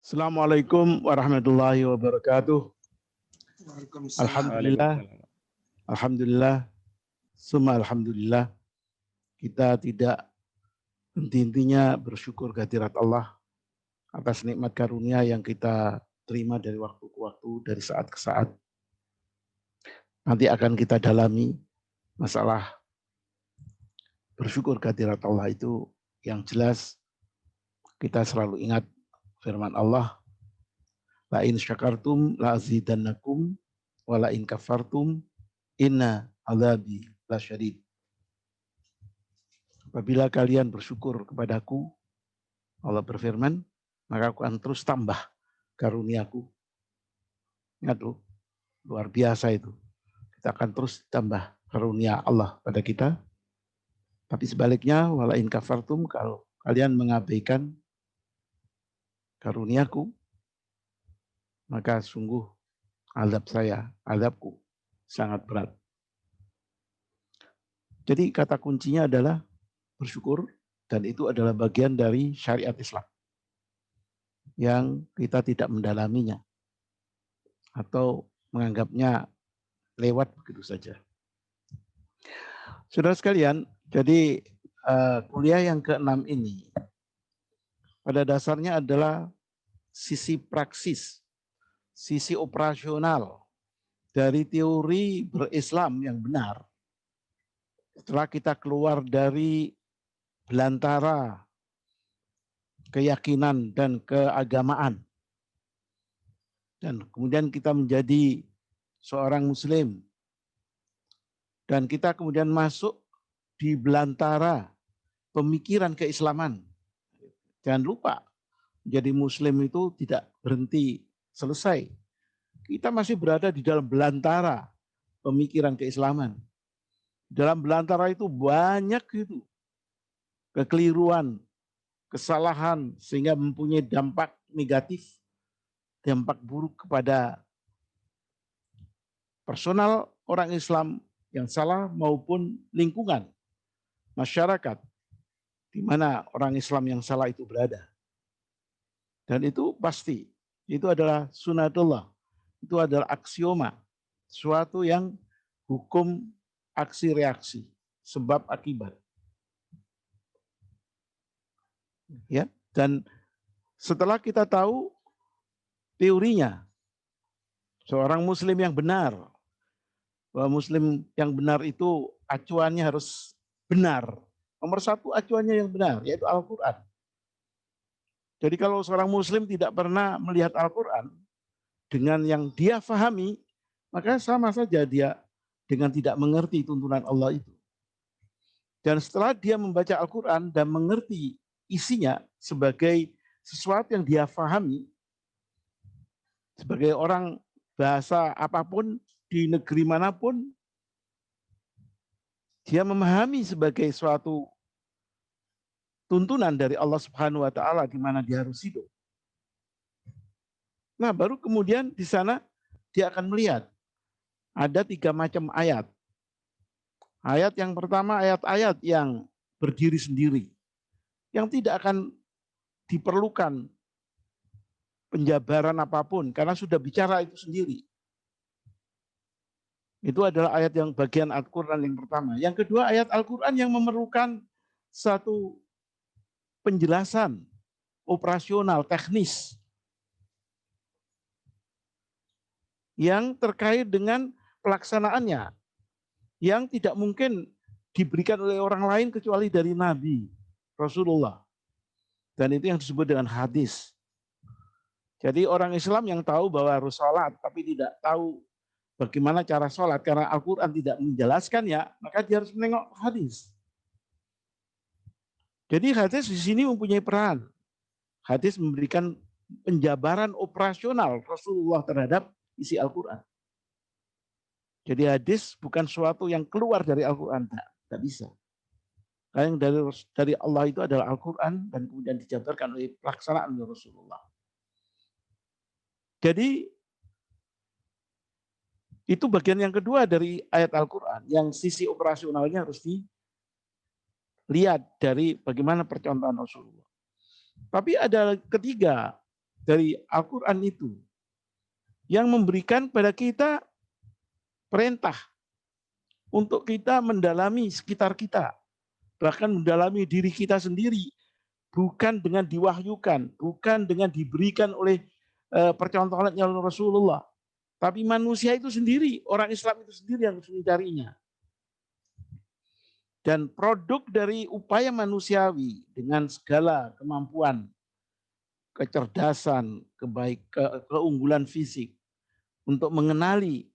Assalamualaikum warahmatullahi wabarakatuh. Waalaikumsalam. Alhamdulillah, Waalaikumsalam. alhamdulillah, summa alhamdulillah. Kita tidak henti-hentinya bersyukur kehadirat Allah atas nikmat karunia yang kita terima dari waktu ke waktu, dari saat ke saat. Nanti akan kita dalami masalah bersyukur kehadirat Allah itu yang jelas kita selalu ingat firman Allah, la in syakartum la azidannakum wa la in kafartum inna adzabi lasyadid. Apabila kalian bersyukur kepadaku, Allah berfirman, maka aku akan terus tambah karuniaku. Ingat loh, luar biasa itu. Kita akan terus tambah karunia Allah pada kita. Tapi sebaliknya, wala in kafartum, kalau kalian mengabaikan karuniaku, maka sungguh azabku sangat berat. Jadi kata kuncinya adalah bersyukur, dan itu adalah bagian dari syariat Islam yang kita tidak mendalaminya atau menganggapnya lewat begitu saja. Saudara sekalian, jadi kuliah yang ke-6 ini pada dasarnya adalah sisi praksis, sisi operasional dari teori berislam yang benar. Setelah kita keluar dari belantara keyakinan dan keagamaan, dan kemudian kita menjadi seorang muslim, dan kita kemudian masuk di belantara pemikiran keislaman. Jangan lupa, menjadi muslim itu tidak berhenti selesai. Kita masih berada di dalam belantara pemikiran keislaman. Dalam belantara itu banyak gitu kekeliruan, kesalahan, sehingga mempunyai dampak negatif, dampak buruk kepada personal orang Islam yang salah maupun lingkungan masyarakat di mana orang Islam yang salah itu berada. Dan itu pasti, itu adalah sunatullah, itu adalah aksioma, suatu yang hukum aksi reaksi, sebab akibat. Ya, dan setelah kita tahu teorinya, seorang muslim yang benar, bahwa muslim yang benar itu acuannya harus benar. Nomor satu acuannya yang benar, yaitu Al-Quran. Jadi kalau seorang muslim tidak pernah melihat Al-Quran dengan yang dia fahami, maka sama saja dia dengan tidak mengerti tuntunan Allah itu. Dan setelah dia membaca Al-Quran dan mengerti isinya sebagai sesuatu yang dia fahami, sebagai orang bahasa apapun, di negeri manapun, dia memahami sebagai suatu tuntunan dari Allah Subhanahu wa taala di mana dia harus hidup. Nah, baru kemudian di sana dia akan melihat ada 3 macam ayat. Ayat yang pertama ayat-ayat yang berdiri sendiri, yang tidak akan diperlukan penjabaran apapun karena sudah bicara itu sendiri. Itu adalah ayat yang bagian Al-Quran yang pertama. Yang kedua ayat Al-Quran yang memerlukan satu penjelasan operasional, teknis, yang terkait dengan pelaksanaannya, yang tidak mungkin diberikan oleh orang lain kecuali dari Nabi, Rasulullah. Dan itu yang disebut dengan hadis. Jadi orang Islam yang tahu bahwa harus sholat, tapi tidak tahu bagaimana cara sholat, karena Al-Quran tidak menjelaskannya, maka dia harus menengok hadis. Jadi hadis di sini mempunyai peran. Hadis memberikan penjabaran operasional Rasulullah terhadap isi Al-Quran. Jadi hadis bukan suatu yang keluar dari Al-Quran, tidak bisa. Karena yang dari Allah itu adalah Al-Quran dan kemudian dijabarkan oleh pelaksanaan Rasulullah. Jadi itu bagian yang kedua dari ayat Al-Quran, yang sisi operasionalnya harus dilihat dari bagaimana percontohan Rasulullah. Tapi ada ketiga, dari Al-Quran itu yang memberikan pada kita perintah untuk kita mendalami sekitar kita, bahkan mendalami diri kita sendiri, bukan dengan diwahyukan, bukan dengan diberikan oleh percontohannya Rasulullah, tapi manusia itu sendiri, orang Islam itu sendiri yang harus mencarinya. Dan produk dari upaya manusiawi dengan segala kemampuan, kecerdasan, keunggulan fisik untuk mengenali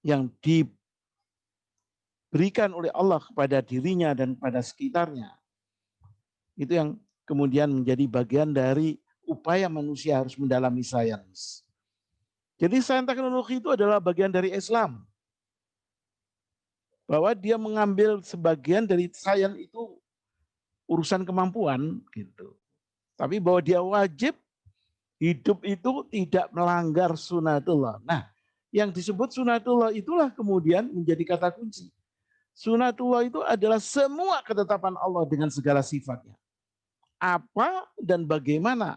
yang diberikan oleh Allah kepada dirinya dan pada sekitarnya. Itu yang kemudian menjadi bagian dari upaya manusia harus mendalami sains. Jadi sains teknologi itu adalah bagian dari Islam. Bahwa dia mengambil sebagian dari sains itu urusan kemampuan gitu. Tapi bahwa dia wajib hidup itu tidak melanggar sunatullah. Nah, yang disebut sunatullah itulah kemudian menjadi kata kunci. Sunatullah itu adalah semua ketetapan Allah dengan segala sifatnya. Apa dan bagaimana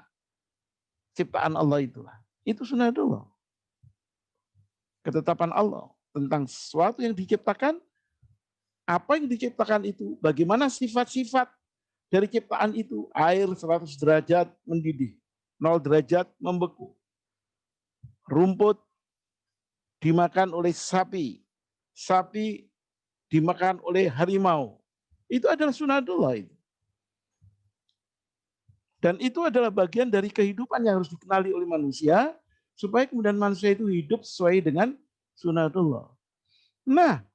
ciptaan Allah itulah. Itu sunatullah. Ketetapan Allah tentang sesuatu yang diciptakan, apa yang diciptakan itu, bagaimana sifat-sifat dari ciptaan itu. Air 100 derajat mendidih, 0 derajat membeku. Rumput dimakan oleh sapi, sapi dimakan oleh harimau. Itu adalah sunatullah itu. Dan itu adalah bagian dari kehidupan yang harus dikenali oleh manusia, supaya kemudian manusia itu hidup sesuai dengan sunatullah. Nah,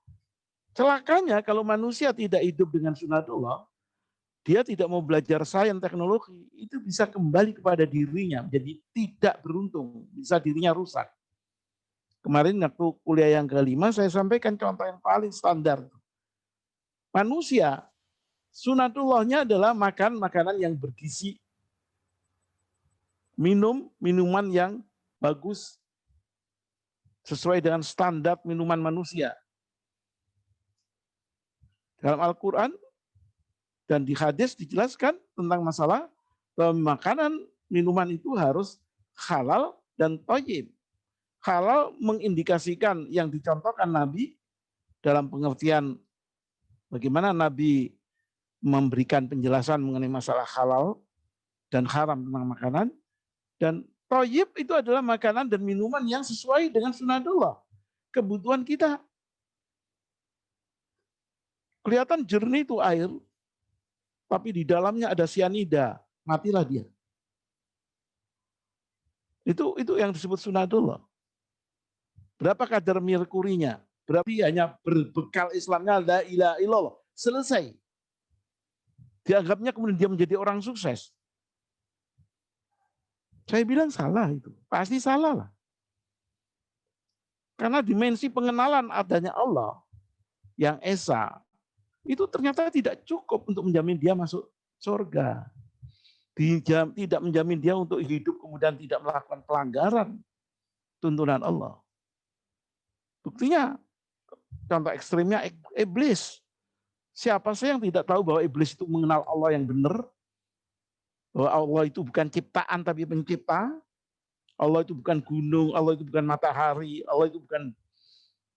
celakanya kalau manusia tidak hidup dengan sunatullah, dia tidak mau belajar sains teknologi, itu bisa kembali kepada dirinya, menjadi tidak beruntung, bisa dirinya rusak. Kemarin waktu kuliah yang kelima, saya sampaikan contoh yang paling standar. Manusia, sunatullahnya adalah makan makanan yang bergizi, minum minuman yang bagus, sesuai dengan standar minuman manusia. Dalam Al-Quran dan di hadis dijelaskan tentang masalah bahwa makanan minuman itu harus halal dan thayyib. Halal mengindikasikan yang dicontohkan Nabi dalam pengertian bagaimana Nabi memberikan penjelasan mengenai masalah halal dan haram tentang makanan. Dan thayyib itu adalah makanan dan minuman yang sesuai dengan sunatullah, kebutuhan kita. Kelihatan jernih itu air, tapi di dalamnya ada sianida, matilah dia. Itu yang disebut sunatullah. Berapa kadar merkurinya? Berarti hanya berbekal Islamnya la ilaha illallah. Selesai. Dianggapnya kemudian dia menjadi orang sukses. Saya bilang salah itu. Pasti salah lah. Karena dimensi pengenalan adanya Allah yang esa, itu ternyata tidak cukup untuk menjamin dia masuk surga. Tidak menjamin dia untuk hidup kemudian tidak melakukan pelanggaran tuntunan Allah. Buktinya, contoh ekstrimnya iblis. Siapa sih yang tidak tahu bahwa iblis itu mengenal Allah yang benar? Bahwa Allah itu bukan ciptaan tapi pencipta. Allah itu bukan gunung, Allah itu bukan matahari, Allah itu bukan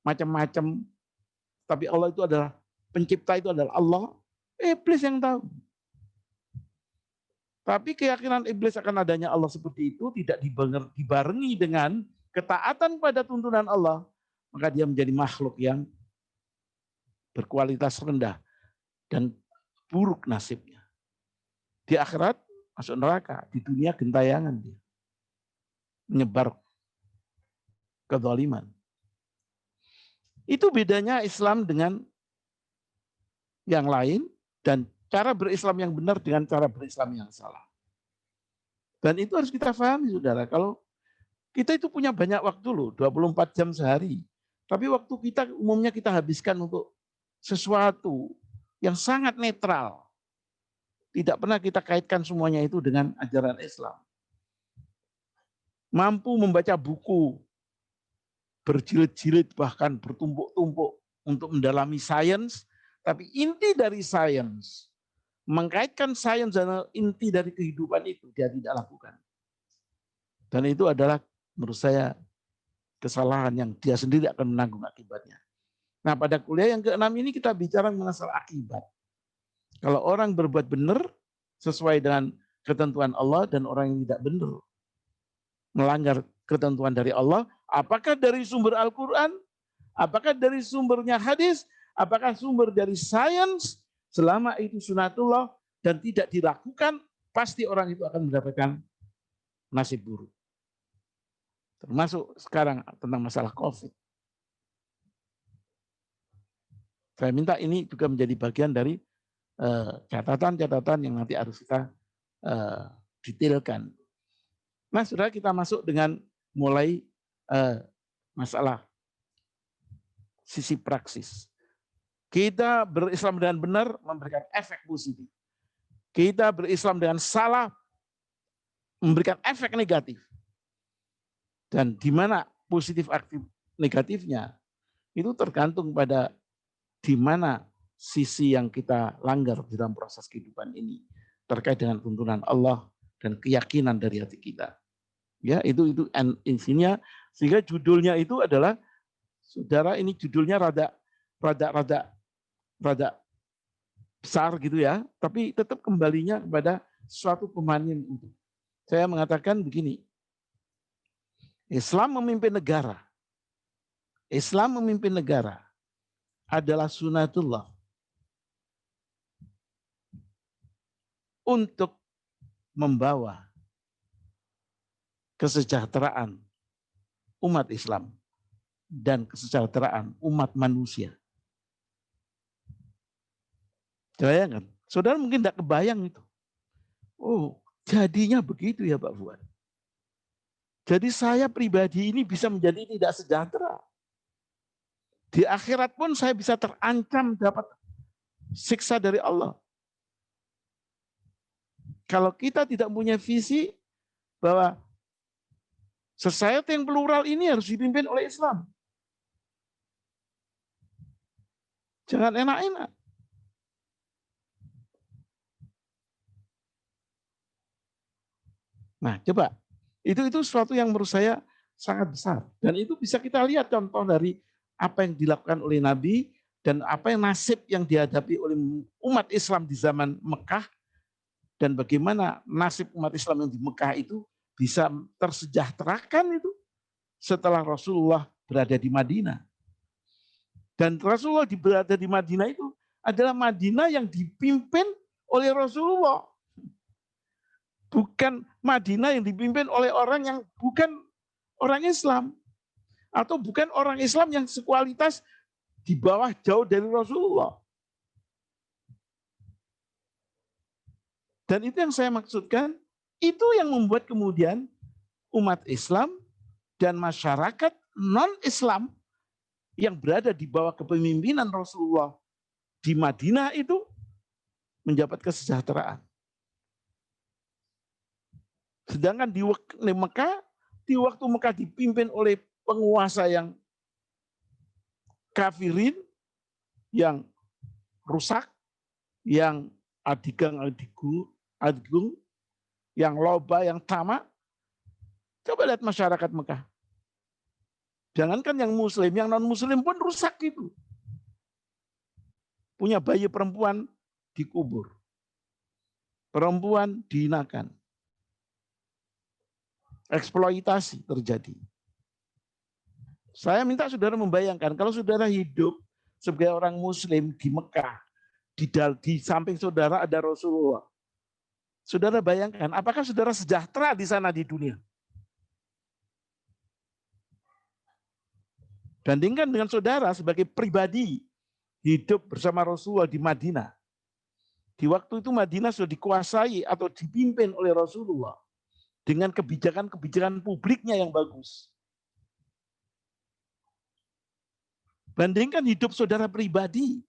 macam-macam. Tapi Allah itu adalah pencipta, itu adalah Allah. Iblis yang tahu. Tapi keyakinan iblis akan adanya Allah seperti itu tidak dibarengi dengan ketaatan pada tuntunan Allah, maka dia menjadi makhluk yang berkualitas rendah dan buruk nasibnya. Di akhirat masuk neraka, di dunia gentayangan dia. Menyebar kezaliman. Itu bedanya Islam dengan yang lain dan cara berislam yang benar dengan cara berislam yang salah. Dan itu harus kita pahami, saudara. Kalau kita itu punya banyak waktu loh, 24 jam sehari. Tapi waktu kita umumnya kita habiskan untuk sesuatu yang sangat netral. Tidak pernah kita kaitkan semuanya itu dengan ajaran Islam. Mampu membaca buku berjilid-jilid bahkan bertumpuk-tumpuk untuk mendalami sains, tapi inti dari sains mengkaitkan sains dan inti dari kehidupan itu dia tidak lakukan. Dan itu adalah menurut saya kesalahan yang dia sendiri akan menanggung akibatnya. Nah, pada kuliah yang ke-6 ini kita bicara masalah akibat. Kalau orang berbuat benar sesuai dengan ketentuan Allah dan orang yang tidak benar melanggar ketentuan dari Allah, apakah dari sumber Al-Quran, apakah dari sumbernya hadis, apakah sumber dari sains, selama itu sunatullah dan tidak dilakukan, pasti orang itu akan mendapatkan nasib buruk. Termasuk sekarang tentang masalah COVID. Saya minta ini juga menjadi bagian dari catatan-catatan yang nanti harus kita detailkan. Nah, saudara, kita masuk dengan mulai masalah sisi praksis. Kita berislam dengan benar memberikan efek positif. Kita berislam dengan salah memberikan efek negatif. Dan di mana positif aktif negatifnya itu tergantung pada di mana sisi yang kita langgar di dalam proses kehidupan ini terkait dengan tuntunan Allah dan keyakinan dari hati kita. Ya, itu intinya, sehingga judulnya itu adalah, saudara, ini judulnya rada besar gitu ya, tapi tetap kembalinya kepada suatu pemahaman itu. Saya mengatakan begini, Islam memimpin negara. Islam memimpin negara adalah sunatullah untuk membawa kesejahteraan umat Islam dan kesejahteraan umat manusia. Bayangkan, saudara mungkin tidak kebayang itu. Oh, jadinya begitu ya Pak Fuad. Jadi saya pribadi ini bisa menjadi tidak sejahtera. Di akhirat pun saya bisa terancam dapat siksa dari Allah. Kalau kita tidak punya visi bahwa society yang plural ini harus dipimpin oleh Islam. Jangan enak-enak. Nah, coba. Itu sesuatu yang menurut saya sangat besar. Dan itu bisa kita lihat contoh dari apa yang dilakukan oleh Nabi dan apa yang nasib yang dihadapi oleh umat Islam di zaman Mekah dan bagaimana nasib umat Islam yang di Mekah itu bisa tersejahterakan itu setelah Rasulullah berada di Madinah. Dan Rasulullah berada di Madinah itu adalah Madinah yang dipimpin oleh Rasulullah. Bukan Madinah yang dipimpin oleh orang yang bukan orang Islam. Atau bukan orang Islam yang sekualitas di bawah jauh dari Rasulullah. Dan itu yang saya maksudkan, itu yang membuat kemudian umat Islam dan masyarakat non-Islam yang berada di bawah kepemimpinan Rasulullah di Madinah itu mendapat kesejahteraan. Sedangkan di Mekah, di waktu Mekah dipimpin oleh penguasa yang kafirin, yang rusak, yang adigung, yang loba, yang tamak. Coba lihat masyarakat Mekah. Jangankan yang muslim, yang non-muslim pun rusak itu. Punya bayi perempuan dikubur. Perempuan dihinakan. Eksploitasi terjadi. Saya minta saudara membayangkan, kalau saudara hidup sebagai orang muslim di Mekah, di samping saudara ada Rasulullah. Saudara bayangkan, apakah saudara sejahtera di sana di dunia? Bandingkan dengan saudara sebagai pribadi hidup bersama Rasulullah di Madinah. Di waktu itu Madinah sudah dikuasai atau dipimpin oleh Rasulullah dengan kebijakan-kebijakan publiknya yang bagus. Bandingkan hidup saudara pribadi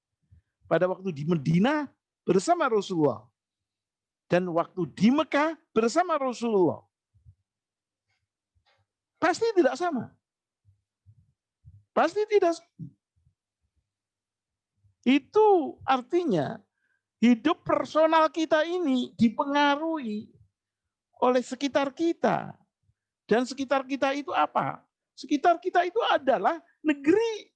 pada waktu di Madinah bersama Rasulullah dan waktu di Mekah bersama Rasulullah. Pasti tidak sama. Pasti tidak sama. Itu artinya hidup personal kita ini dipengaruhi oleh sekitar kita. Dan sekitar kita itu apa? Sekitar kita itu adalah negeri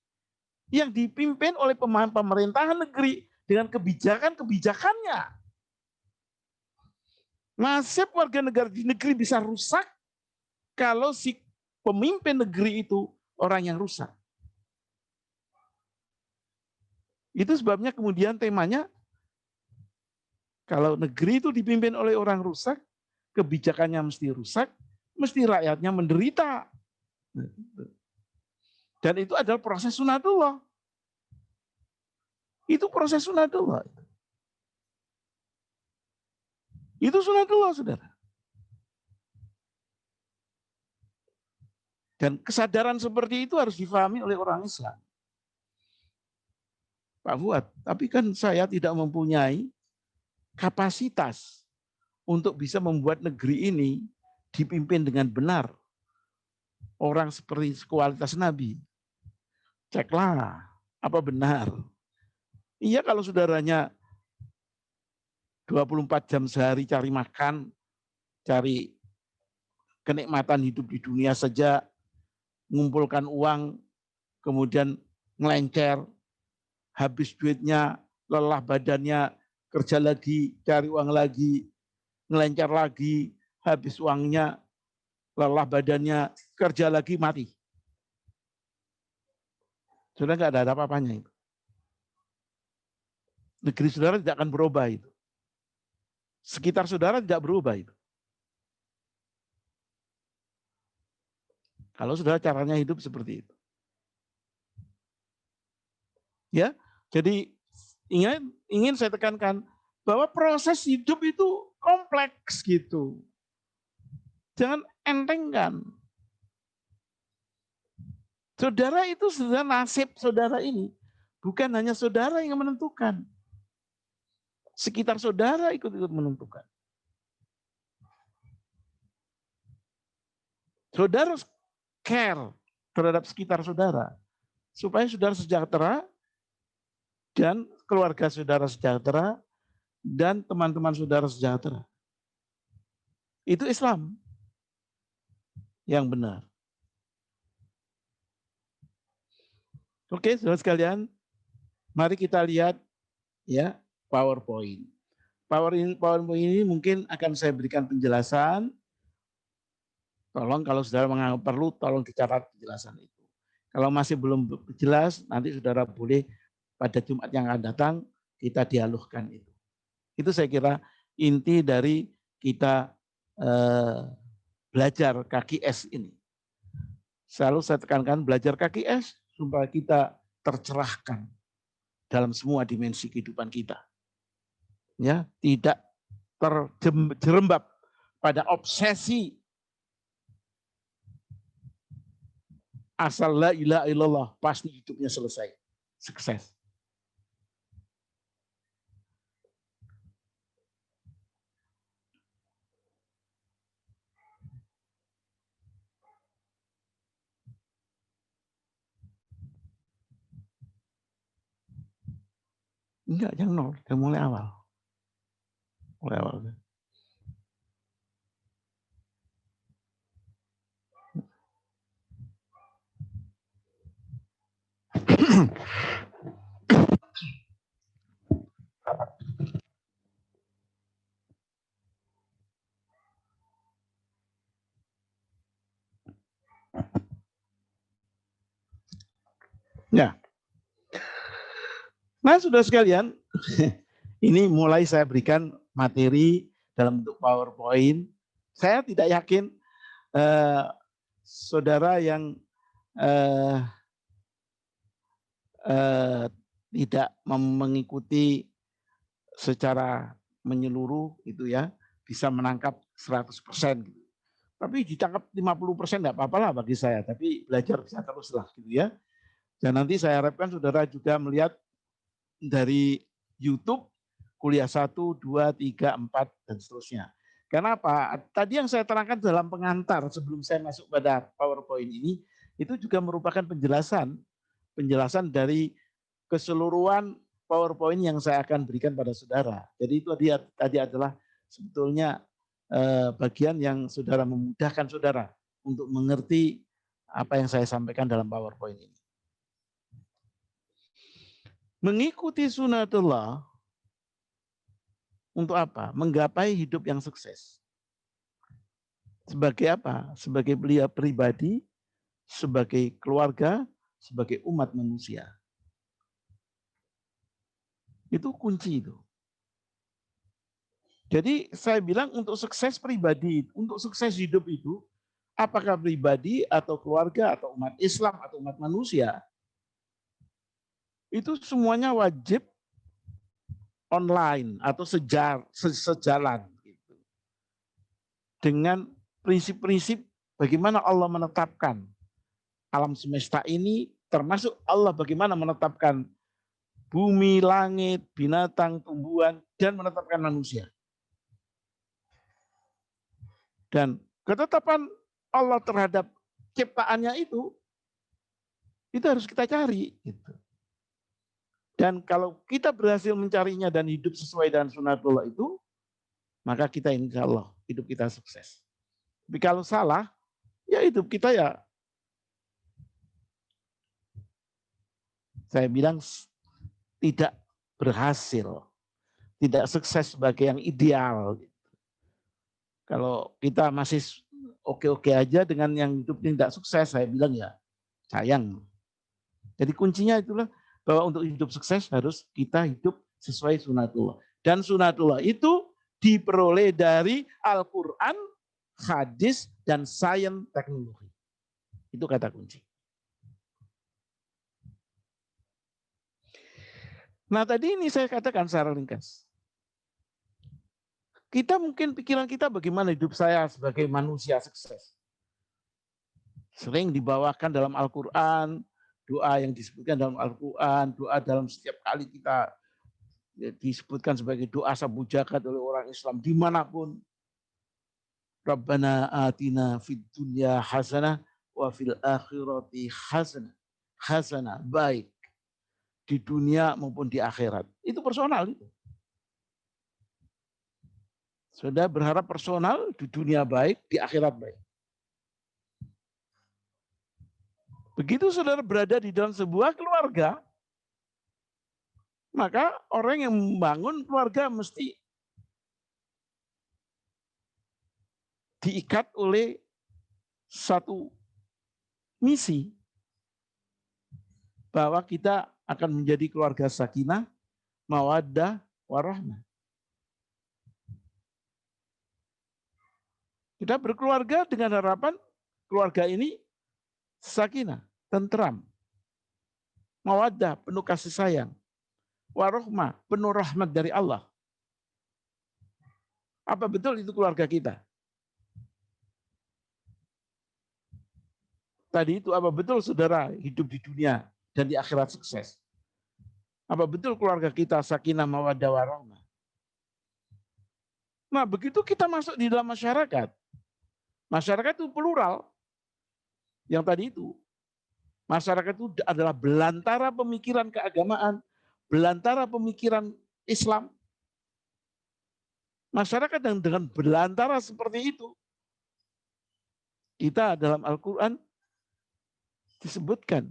yang dipimpin oleh pemerintahan negeri dengan kebijakan-kebijakannya. Nasib warga negara di negeri bisa rusak kalau si pemimpin negeri itu orang yang rusak. Itu sebabnya kemudian temanya, kalau negeri itu dipimpin oleh orang rusak, kebijakannya mesti rusak, mesti rakyatnya menderita. Dan itu adalah proses sunatullah. Itu proses sunatullah. Itu sunatullah, saudara. Dan kesadaran seperti itu harus difahami oleh orang Islam. Pak Fuad, tapi kan saya tidak mempunyai kapasitas untuk bisa membuat negeri ini dipimpin dengan benar. Orang seperti kualitas Nabi. Ceklah, apa benar? Iya, kalau saudaranya 24 jam sehari cari makan, cari kenikmatan hidup di dunia saja, mengumpulkan uang, kemudian ngelencer, habis duitnya, lelah badannya, kerja lagi, cari uang lagi, ngelencer lagi, habis uangnya, lelah badannya, kerja lagi, mati. Sudah nggak ada apa-apanya itu. Negeri saudara tidak akan berubah itu. Sekitar saudara tidak berubah itu. Kalau saudara caranya hidup seperti itu. Ya, jadi ingin saya tekankan bahwa proses hidup itu kompleks gitu. Jangan entengkan. Saudara itu sudah nasib saudara ini. Bukan hanya saudara yang menentukan. Sekitar saudara ikut-ikut menentukan. Saudara care terhadap sekitar saudara. Supaya saudara sejahtera dan keluarga saudara sejahtera dan teman-teman saudara sejahtera. Itu Islam yang benar. Oke, saudara sekalian, mari kita lihat ya PowerPoint. PowerPoint ini mungkin akan saya berikan penjelasan. Tolong kalau saudara menganggap perlu, tolong dicatat penjelasan itu. Kalau masih belum jelas, nanti saudara boleh pada Jumat yang akan datang kita dialogkan itu. Itu saya kira inti dari kita belajar KKS ini. Selalu saya tekankan belajar KKS supaya kita tercerahkan dalam semua dimensi kehidupan kita. Ya, tidak terjerembab pada obsesi asal la ilaha illallah pasti hidupnya selesai, sukses. Enggak, yang nol, yang mulai awal. Mulai awal. Ya. Nah, saudara sekalian, ini mulai saya berikan materi dalam bentuk PowerPoint. Saya tidak yakin saudara yang tidak mengikuti secara menyeluruh itu ya, bisa menangkap 100% gitu. Tapi ditangkap 50% enggak apa-apa lah bagi saya, tapi belajar bisa teruslah gitu ya. Dan nanti saya harapkan saudara juga melihat dari YouTube kuliah 1, 2, 3, 4 dan seterusnya. Karena apa? Tadi yang saya terangkan dalam pengantar sebelum saya masuk pada PowerPoint ini itu juga merupakan penjelasan dari keseluruhan PowerPoint yang saya akan berikan pada saudara. Jadi itu tadi adalah sebetulnya bagian yang saudara memudahkan saudara untuk mengerti apa yang saya sampaikan dalam PowerPoint ini. Mengikuti sunatullah untuk apa? Menggapai hidup yang sukses. Sebagai apa? Sebagai beliau pribadi, sebagai keluarga, sebagai umat manusia. Itu kunci itu. Jadi saya bilang untuk sukses pribadi, untuk sukses hidup itu, apakah pribadi atau keluarga atau umat Islam atau umat manusia, itu semuanya wajib online atau sejalan gitu. Dengan prinsip-prinsip bagaimana Allah menetapkan alam semesta ini, termasuk Allah bagaimana menetapkan bumi, langit, binatang, tumbuhan, dan menetapkan manusia. Dan ketetapan Allah terhadap ciptaannya itu harus kita cari. Gitu. Dan kalau kita berhasil mencarinya dan hidup sesuai dengan sunatullah itu, maka kita insya Allah hidup kita sukses. Tapi kalau salah, ya hidup kita ya, saya bilang tidak berhasil, tidak sukses sebagai yang ideal. Kalau kita masih oke-oke aja dengan yang hidupnya tidak sukses, saya bilang ya sayang. Jadi kuncinya itulah bahwa untuk hidup sukses harus kita hidup sesuai sunatullah. Dan sunatullah itu diperoleh dari Al-Quran, hadis, dan sains teknologi. Itu kata kunci. Nah tadi ini saya katakan secara ringkas. Kita mungkin pikiran kita bagaimana hidup saya sebagai manusia sukses. Sering dibawakan dalam Al-Quran, doa yang disebutkan dalam Al-Quran, doa dalam setiap kali kita disebutkan sebagai doa sabu jagat oleh orang Islam dimanapun. Rabbana atina fid dunya hasanah wa fil akhirati hasanah. Hasanah, baik. Di dunia maupun di akhirat. Itu personal itu. Saudara berharap personal, di dunia baik, di akhirat baik. Begitu saudara berada di dalam sebuah keluarga, maka orang yang membangun keluarga mesti diikat oleh satu misi. Bahwa kita akan menjadi keluarga sakinah, mawaddah, warahmah. Kita berkeluarga dengan harapan keluarga ini sakinah, tentram, mawaddah, penuh kasih sayang, warahmah, penuh rahmat dari Allah. Apa betul itu keluarga kita? Tadi itu apa betul saudara hidup di dunia dan di akhirat sukses? Apa betul keluarga kita sakinah, mawaddah, warahmah? Nah begitu kita masuk di dalam masyarakat, masyarakat itu plural. Yang tadi itu, masyarakat itu adalah belantara pemikiran keagamaan, belantara pemikiran Islam. Masyarakat yang dengan belantara seperti itu, kita dalam Al-Quran disebutkan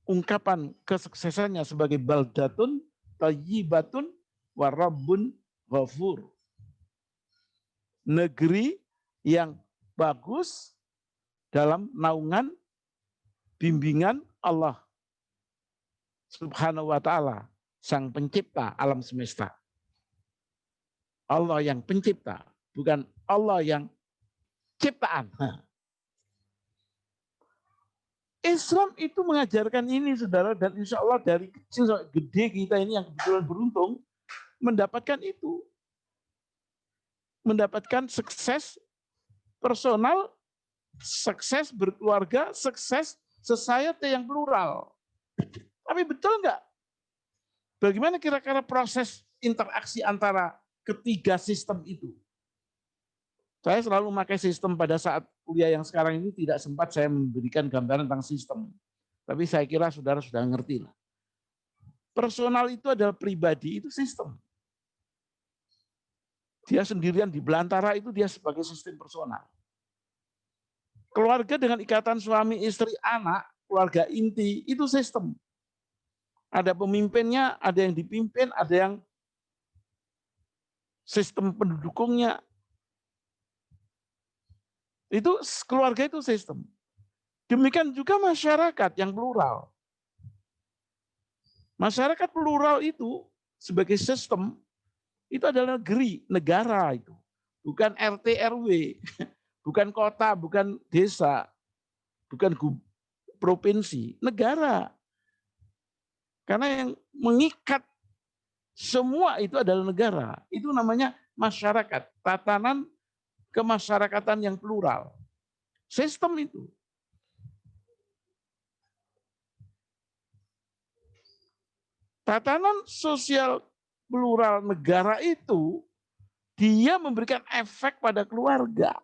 ungkapan kesuksesannya sebagai baldatun, thayyibatun, wa rabbun ghafur. Negeri yang bagus dalam naungan bimbingan Allah Subhanahu wa ta'ala, sang pencipta alam semesta. Allah yang pencipta, bukan Allah yang ciptaan. Islam itu mengajarkan ini saudara, dan insya Allah dari kecil sampai gede kita ini yang kebetulan beruntung mendapatkan itu. Mendapatkan sukses personal, sukses berkeluarga, sukses society yang plural. Tapi betul enggak? Bagaimana kira-kira proses interaksi antara ketiga sistem itu? Saya selalu memakai sistem pada saat kuliah yang sekarang ini, tidak sempat saya memberikan gambaran tentang sistem. Tapi saya kira saudara sudah ngerti lah. Personal itu adalah pribadi, itu sistem. Dia sendirian di belantara itu dia sebagai sistem personal. Keluarga dengan ikatan suami, istri, anak, keluarga inti, itu sistem. Ada pemimpinnya, ada yang dipimpin, ada yang sistem pendukungnya. Itu keluarga itu sistem. Demikian juga masyarakat yang plural. Masyarakat plural itu sebagai sistem, itu adalah negeri, negara itu. Bukan RT RW, bukan kota, bukan desa, bukan provinsi, negara. Karena yang mengikat semua itu adalah negara. Itu namanya masyarakat, tatanan kemasyarakatan yang plural. Sistem itu. Tatanan sosial plural negara itu, dia memberikan efek pada keluarga.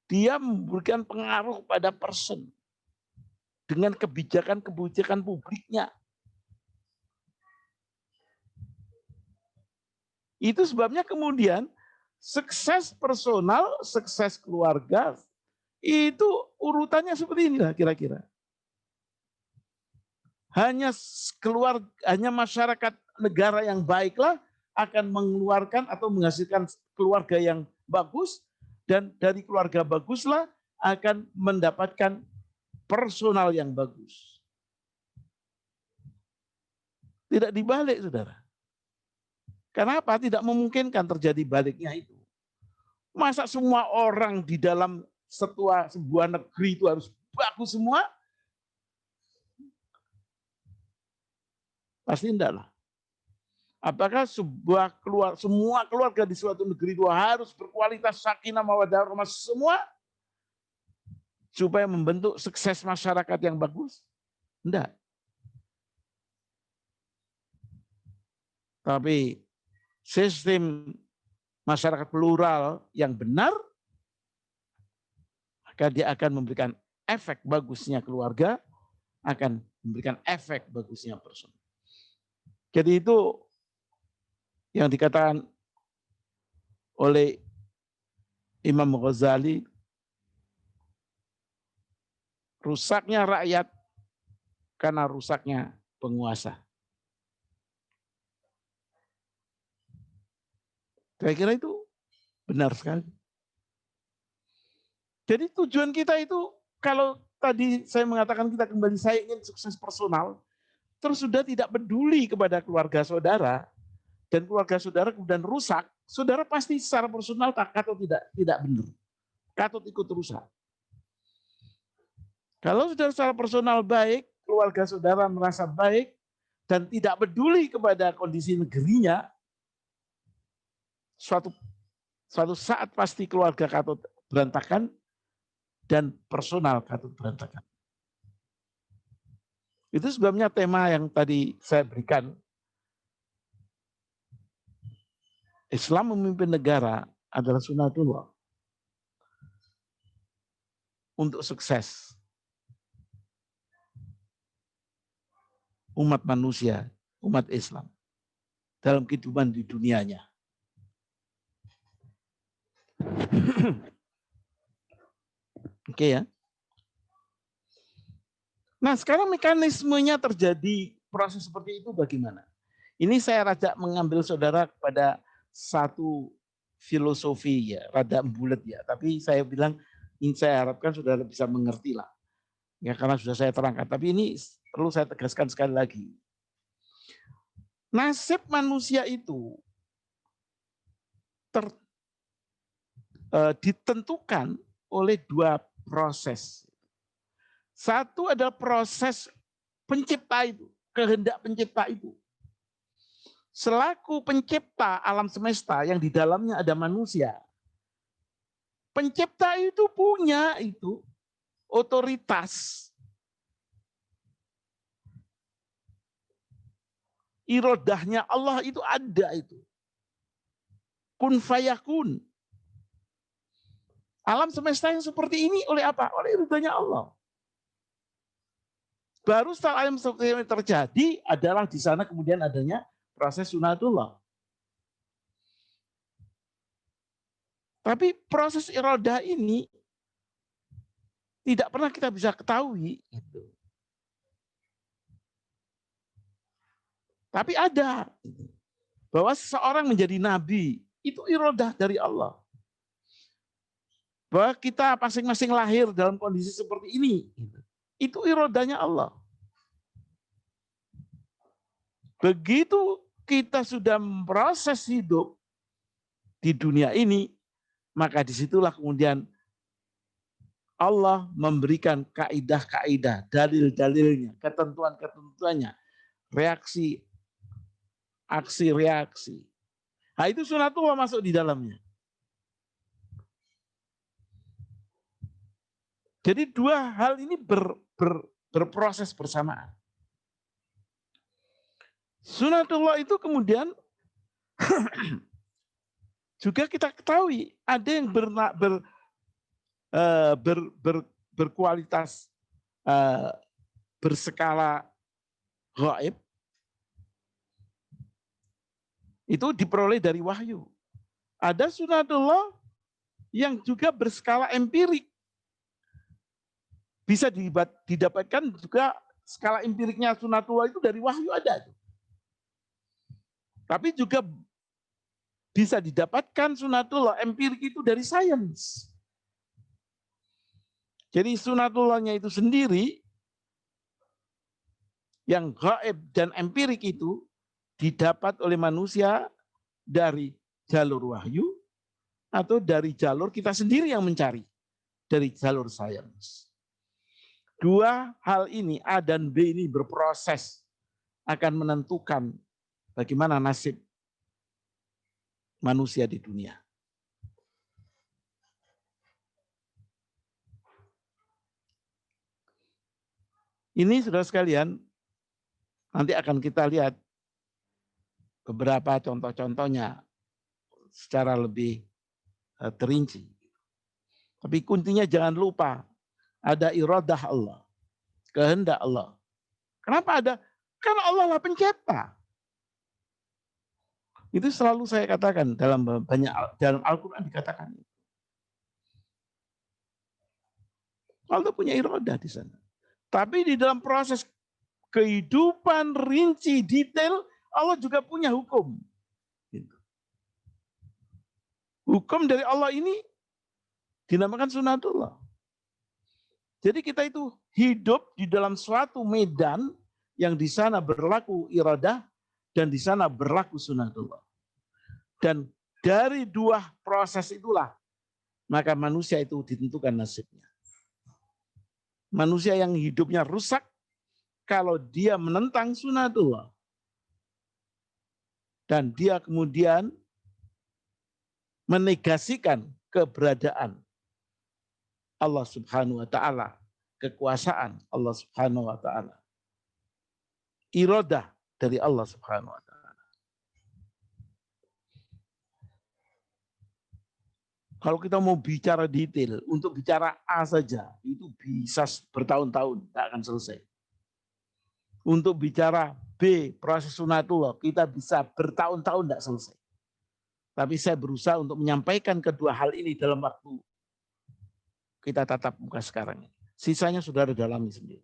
Dia memberikan pengaruh pada person. Dengan kebijakan-kebijakan publiknya. Itu sebabnya kemudian sukses personal, sukses keluarga, itu urutannya seperti inilah kira-kira. Hanya masyarakat negara yang baiklah akan mengeluarkan atau menghasilkan keluarga yang bagus, dan dari keluarga baguslah akan mendapatkan personal yang bagus. Tidak dibalik, saudara. Kenapa? Tidak memungkinkan terjadi baliknya itu. Masa semua orang di dalam sebuah negeri itu harus bagus semua? Pasti enggak lah. Apakah semua keluarga di suatu negeri itu harus berkualitas sakinah mawaddah warahmah semua supaya membentuk sukses masyarakat yang bagus? Enggak. Tapi sistem masyarakat plural yang benar, maka dia akan memberikan efek bagusnya keluarga, akan memberikan efek bagusnya person. Jadi itu yang dikatakan oleh Imam Ghazali, rusaknya rakyat karena rusaknya penguasa. Saya kira itu benar sekali. Jadi tujuan kita itu, kalau tadi saya mengatakan kita kembali, saya ingin sukses personal, terus sudah tidak peduli kepada keluarga saudara, dan keluarga saudara kemudian rusak, saudara pasti secara personal atau tidak benar. Katut ikut rusak. Kalau saudara secara personal baik, keluarga saudara merasa baik, dan tidak peduli kepada kondisi negerinya, suatu saat pasti keluarga katut berantakan dan personal katut berantakan. Itu sebabnya tema yang tadi saya berikan, Islam memimpin negara adalah sunatullah untuk sukses umat manusia, umat Islam dalam kehidupan di dunianya. Oke ya. Nah, sekarang mekanismenya terjadi proses seperti itu bagaimana? Ini saya rada mengambil saudara kepada satu filosofi ya, rada bulat ya. Tapi saya bilang, ini saya harapkan saudara bisa mengerti lah. Ya, karena sudah saya terangkan. Tapi ini perlu saya tegaskan sekali lagi. Nasib manusia itu ditentukan oleh dua proses. Satu adalah proses pencipta itu, kehendak pencipta itu. Selaku pencipta alam semesta yang di dalamnya ada manusia, pencipta itu punya itu otoritas. Irodahnya Allah itu ada itu. Kun fayakun. Alam semesta yang seperti ini oleh apa? Oleh irodahnya Allah. Baru setelah alam seperti ini terjadi adalah di sana kemudian adanya proses sunatullah. Tapi proses iradah ini tidak pernah kita bisa ketahui. Tapi ada. Bahwa seseorang menjadi nabi, itu iradah dari Allah. Bahwa kita masing-masing lahir dalam kondisi seperti ini. Itu iradahnya Allah. Begitu kita sudah memproses hidup di dunia ini, maka disitulah kemudian Allah memberikan kaidah-kaidah, dalil-dalilnya, ketentuan-ketentuannya, reaksi, aksi-reaksi. Nah itu sunatullah masuk di dalamnya. Jadi dua hal ini berproses bersamaan. Sunatullah itu kemudian juga kita ketahui ada yang berkualitas berskala gaib, itu diperoleh dari wahyu. Ada sunatullah yang juga berskala empirik, bisa didapatkan juga skala empiriknya sunatullah itu dari wahyu ada. Tapi juga bisa didapatkan sunatullah empirik itu dari sains. Jadi sunatullahnya itu sendiri yang gaib dan empirik itu didapat oleh manusia dari jalur wahyu atau dari jalur kita sendiri yang mencari dari jalur sains. Dua hal ini A dan B ini berproses akan menentukan bagaimana nasib manusia di dunia. Ini saudara sekalian, nanti akan kita lihat beberapa contoh-contohnya secara lebih terinci. Tapi kuncinya jangan lupa, ada iradah Allah, kehendak Allah. Kenapa ada? Karena Allah lah pencipta. Itu selalu saya katakan dalam dalam Al-Quran dikatakan. Allah punya iradah di sana. Tapi di dalam proses kehidupan rinci detail, Allah juga punya hukum. Hukum dari Allah ini dinamakan sunatullah. Jadi kita itu hidup di dalam suatu medan yang di sana berlaku iradah dan di sana berlaku sunatullah. Dan dari dua proses itulah maka manusia itu ditentukan nasibnya. Manusia yang hidupnya rusak kalau dia menentang sunatullah. Dan dia kemudian menegasikan keberadaan Allah Subhanahu wa taala, kekuasaan Allah Subhanahu wa taala. Iradah dari Allah Subhanahu wa taala. Kalau kita mau bicara detail, untuk bicara A saja, itu bisa bertahun-tahun, tidak akan selesai. Untuk bicara B, proses sunatullah, kita bisa bertahun-tahun tidak selesai. Tapi saya berusaha untuk menyampaikan kedua hal ini dalam waktu kita tatap muka sekarang. Sisanya sudah ada dalami sendiri.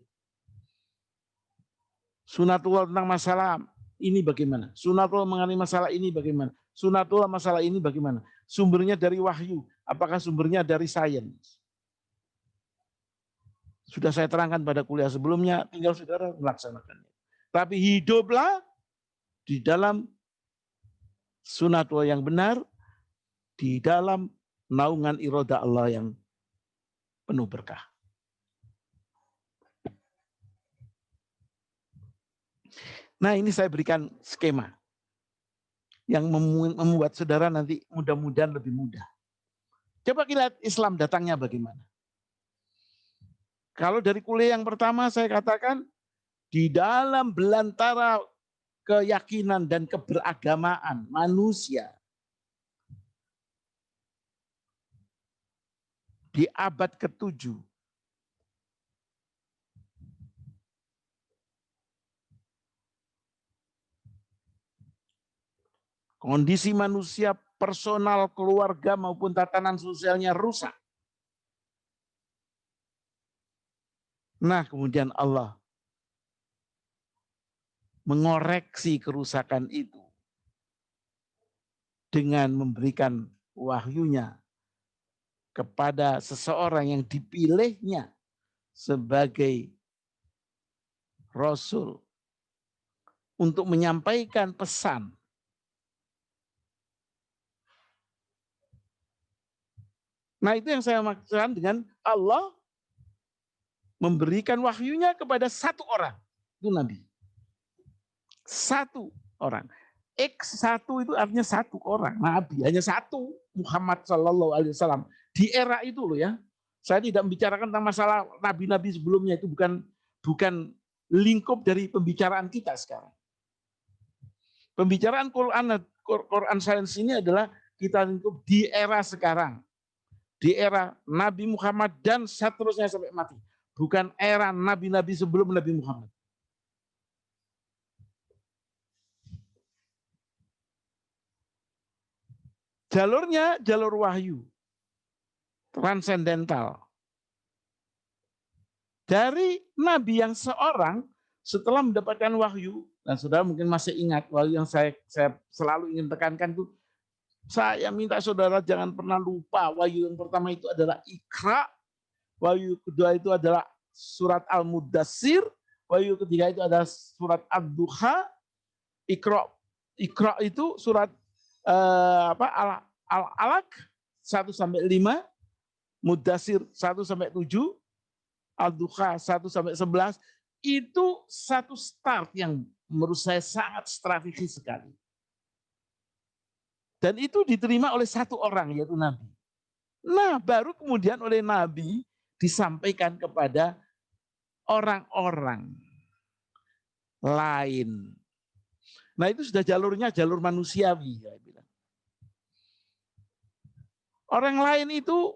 Sunatullah tentang masalah ini bagaimana? Sunatullah mengenai masalah ini bagaimana? Sunatullah masalah ini bagaimana? Sumbernya dari wahyu, apakah sumbernya dari sains? Sudah saya terangkan pada kuliah sebelumnya, tinggal saudara melaksanakannya. Tapi hiduplah di dalam sunatullah yang benar, di dalam naungan iradah Allah yang penuh berkah. Nah ini saya berikan skema yang membuat saudara nanti mudah-mudahan lebih mudah. Coba kita lihat Islam datangnya bagaimana. Kalau dari kuliah yang pertama saya katakan, di dalam belantara keyakinan dan keberagamaan manusia di abad ke-7 Kondisi manusia, personal, keluarga maupun tatanan sosialnya rusak. Nah, kemudian Allah mengoreksi kerusakan itu dengan memberikan wahyunya kepada seseorang yang dipilihnya sebagai Rasul untuk menyampaikan pesan. Nah, itu yang saya maksudkan dengan Allah memberikan wahyunya kepada satu orang. Itu Nabi. Satu orang. X1 itu artinya satu orang. Nabi hanya satu. Muhammad Sallallahu Alaihi Wasallam. Di era itu loh ya. Saya tidak membicarakan tentang masalah nabi-nabi sebelumnya. Itu bukan lingkup dari pembicaraan kita sekarang. Pembicaraan Quran Science ini adalah kita lingkup di era sekarang. Di era Nabi Muhammad dan seterusnya sampai mati. Bukan era nabi-nabi sebelum Nabi Muhammad. Jalurnya jalur wahyu. Transendental. Dari nabi yang seorang setelah mendapatkan wahyu, dan saudara mungkin masih ingat wahyu yang saya selalu ingin tekankan itu, saya minta saudara jangan pernah lupa wahyu yang pertama itu adalah Iqra, wahyu kedua itu adalah surat Al-Mudassir, wahyu ketiga itu adalah surat Ad-Duha. Iqra itu surat Al-Alaq 1-5, Mudassir 1-7, Al-Duha 1-11. Itu satu start yang menurut saya sangat strategis sekali. Dan itu diterima oleh satu orang, yaitu Nabi. Nah, baru kemudian oleh Nabi disampaikan kepada orang-orang lain. Nah, itu sudah jalurnya jalur manusiawi. Saya bilang. Orang lain itu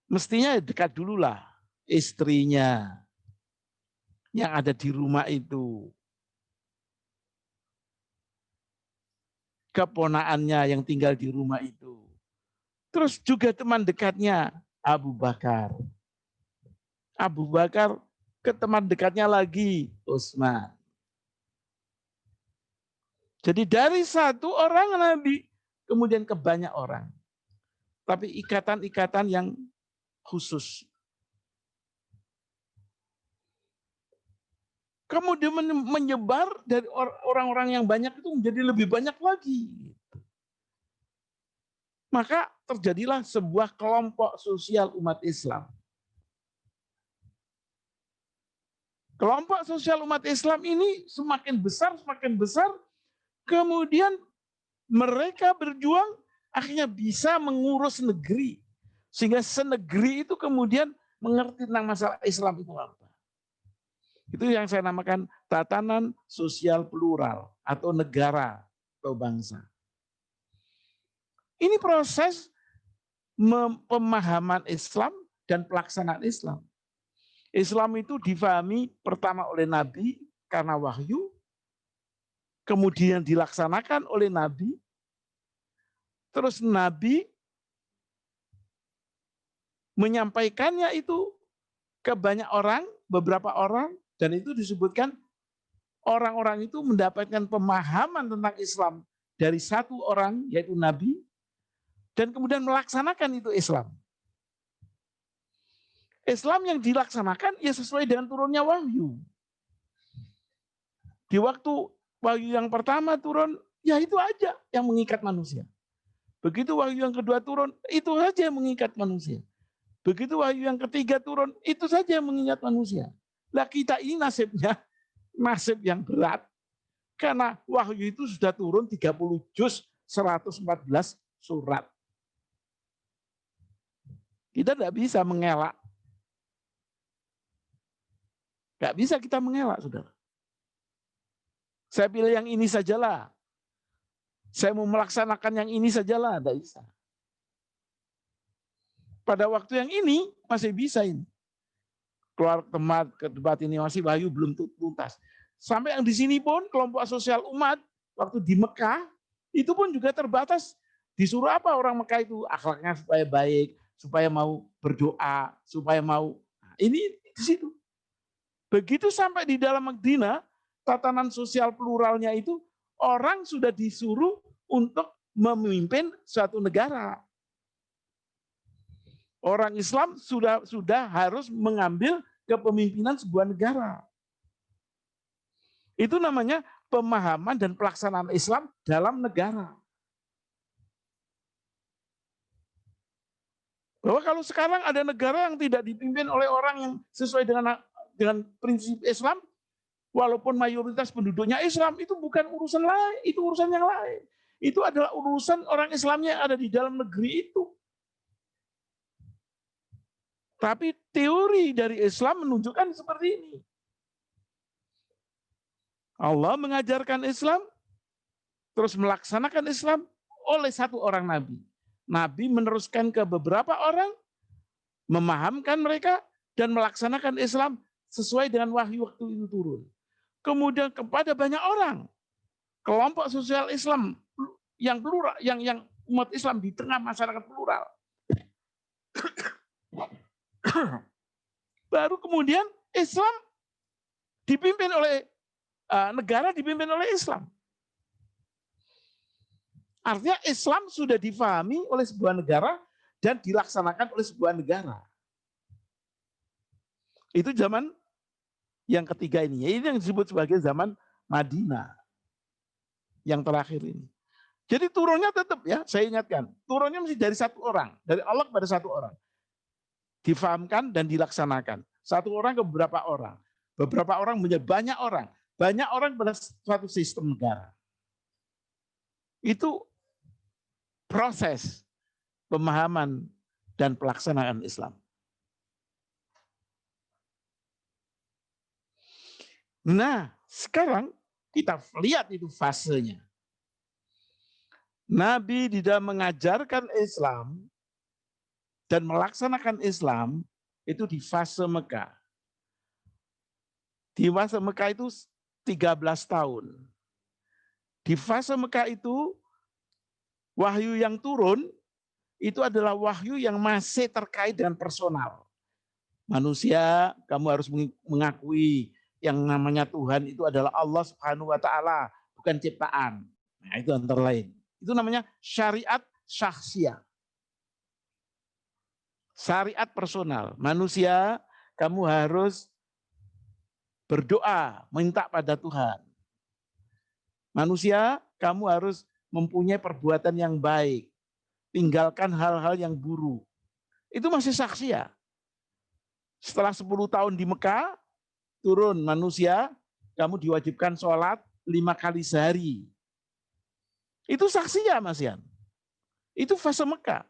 mestinya dekat dulu lah. Istrinya yang ada di rumah itu. Keponaannya yang tinggal di rumah itu. Terus juga teman dekatnya Abu Bakar. Abu Bakar ke teman dekatnya lagi Utsman. Jadi dari satu orang Nabi kemudian ke banyak orang. Tapi ikatan-ikatan yang khusus. Kemudian menyebar dari orang-orang yang banyak itu menjadi lebih banyak lagi. Maka terjadilah sebuah kelompok sosial umat Islam. Kelompok sosial umat Islam ini semakin besar, kemudian mereka berjuang akhirnya bisa mengurus negeri. Sehingga senegeri itu kemudian mengerti tentang masalah Islam itu apa. Itu yang saya namakan tatanan sosial plural atau negara atau bangsa. Ini proses pemahaman Islam dan pelaksanaan Islam. Islam itu difahami pertama oleh Nabi karena wahyu, kemudian dilaksanakan oleh Nabi, terus Nabi menyampaikannya itu ke banyak orang, beberapa orang, dan itu disebutkan orang-orang itu mendapatkan pemahaman tentang Islam dari satu orang, yaitu Nabi, dan kemudian melaksanakan itu Islam. Islam yang dilaksanakan ya sesuai dengan turunnya wahyu. Di waktu wahyu yang pertama turun, ya itu aja yang mengikat manusia. Begitu wahyu yang kedua turun, itu saja yang mengikat manusia. Begitu wahyu yang ketiga turun, itu saja yang mengikat manusia. Lah kita ini nasibnya nasib yang berat. Karena wahyu itu sudah turun 30 juz 114 surat. Kita tidak bisa mengelak. Tidak bisa kita mengelak, saudara. Saya pilih yang ini sajalah. Saya mau melaksanakan yang ini sajalah, tidak bisa. Pada waktu yang ini masih bisa ini. Keluar ke tempat ini masih wahyu belum tuntas. Sampai yang di sini pun kelompok sosial umat waktu di Mekah Itu pun juga terbatas. Disuruh apa orang Mekah itu? Akhlaknya supaya baik, supaya mau berdoa, supaya mau. Nah, ini di situ. Begitu sampai di dalam Madinah, tatanan sosial pluralnya itu orang sudah disuruh untuk memimpin suatu negara. Orang Islam sudah harus mengambil kepemimpinan sebuah negara. Itu namanya pemahaman dan pelaksanaan Islam dalam negara. Bahwa kalau sekarang ada negara yang tidak dipimpin oleh orang yang sesuai dengan prinsip Islam, walaupun mayoritas penduduknya Islam, itu bukan urusan lain, itu urusan yang lain. Itu adalah urusan orang Islamnya yang ada di dalam negeri itu. Tapi teori dari Islam menunjukkan seperti ini. Allah mengajarkan Islam, terus melaksanakan Islam oleh satu orang Nabi. Nabi meneruskan ke beberapa orang, memahamkan mereka, dan melaksanakan Islam sesuai dengan wahyu waktu itu turun. Kemudian kepada banyak orang, kelompok sosial Islam yang plural, yang umat Islam di tengah masyarakat plural. Baru kemudian Islam dipimpin oleh negara dipimpin oleh Islam. Artinya Islam sudah difahami oleh sebuah negara dan dilaksanakan oleh sebuah negara. Itu zaman yang ketiga ini. Ini yang disebut sebagai zaman Madinah. Yang terakhir ini. Jadi turunnya tetap ya, saya ingatkan. Turunnya mesti dari satu orang. Dari Allah kepada satu orang. Difahamkan dan dilaksanakan. Satu orang ke beberapa orang. Beberapa orang menjadi banyak orang. Banyak orang pada suatu sistem negara. Itu proses pemahaman dan pelaksanaan Islam. Nah, sekarang kita lihat itu fasenya. Nabi di dalam mengajarkan Islam dan melaksanakan Islam itu di fase Mekah. Di fase Mekah itu 13 tahun. Di fase Mekah itu wahyu yang turun itu adalah wahyu yang masih terkait dengan personal. Manusia, kamu harus mengakui yang namanya Tuhan itu adalah Allah Subhanahu wa taala, bukan ciptaan. Nah, itu antara lain. Itu namanya syariat syakhsiyah. Syariat personal. Manusia, kamu harus berdoa, minta pada Tuhan. Manusia, kamu harus mempunyai perbuatan yang baik. Tinggalkan hal-hal yang buruk. Itu masih syakhsiyah. Setelah 10 tahun di Mekah, turun manusia, kamu diwajibkan sholat 5 kali sehari. Itu syakhsiyah, Mas Yan. Itu fase Mekah.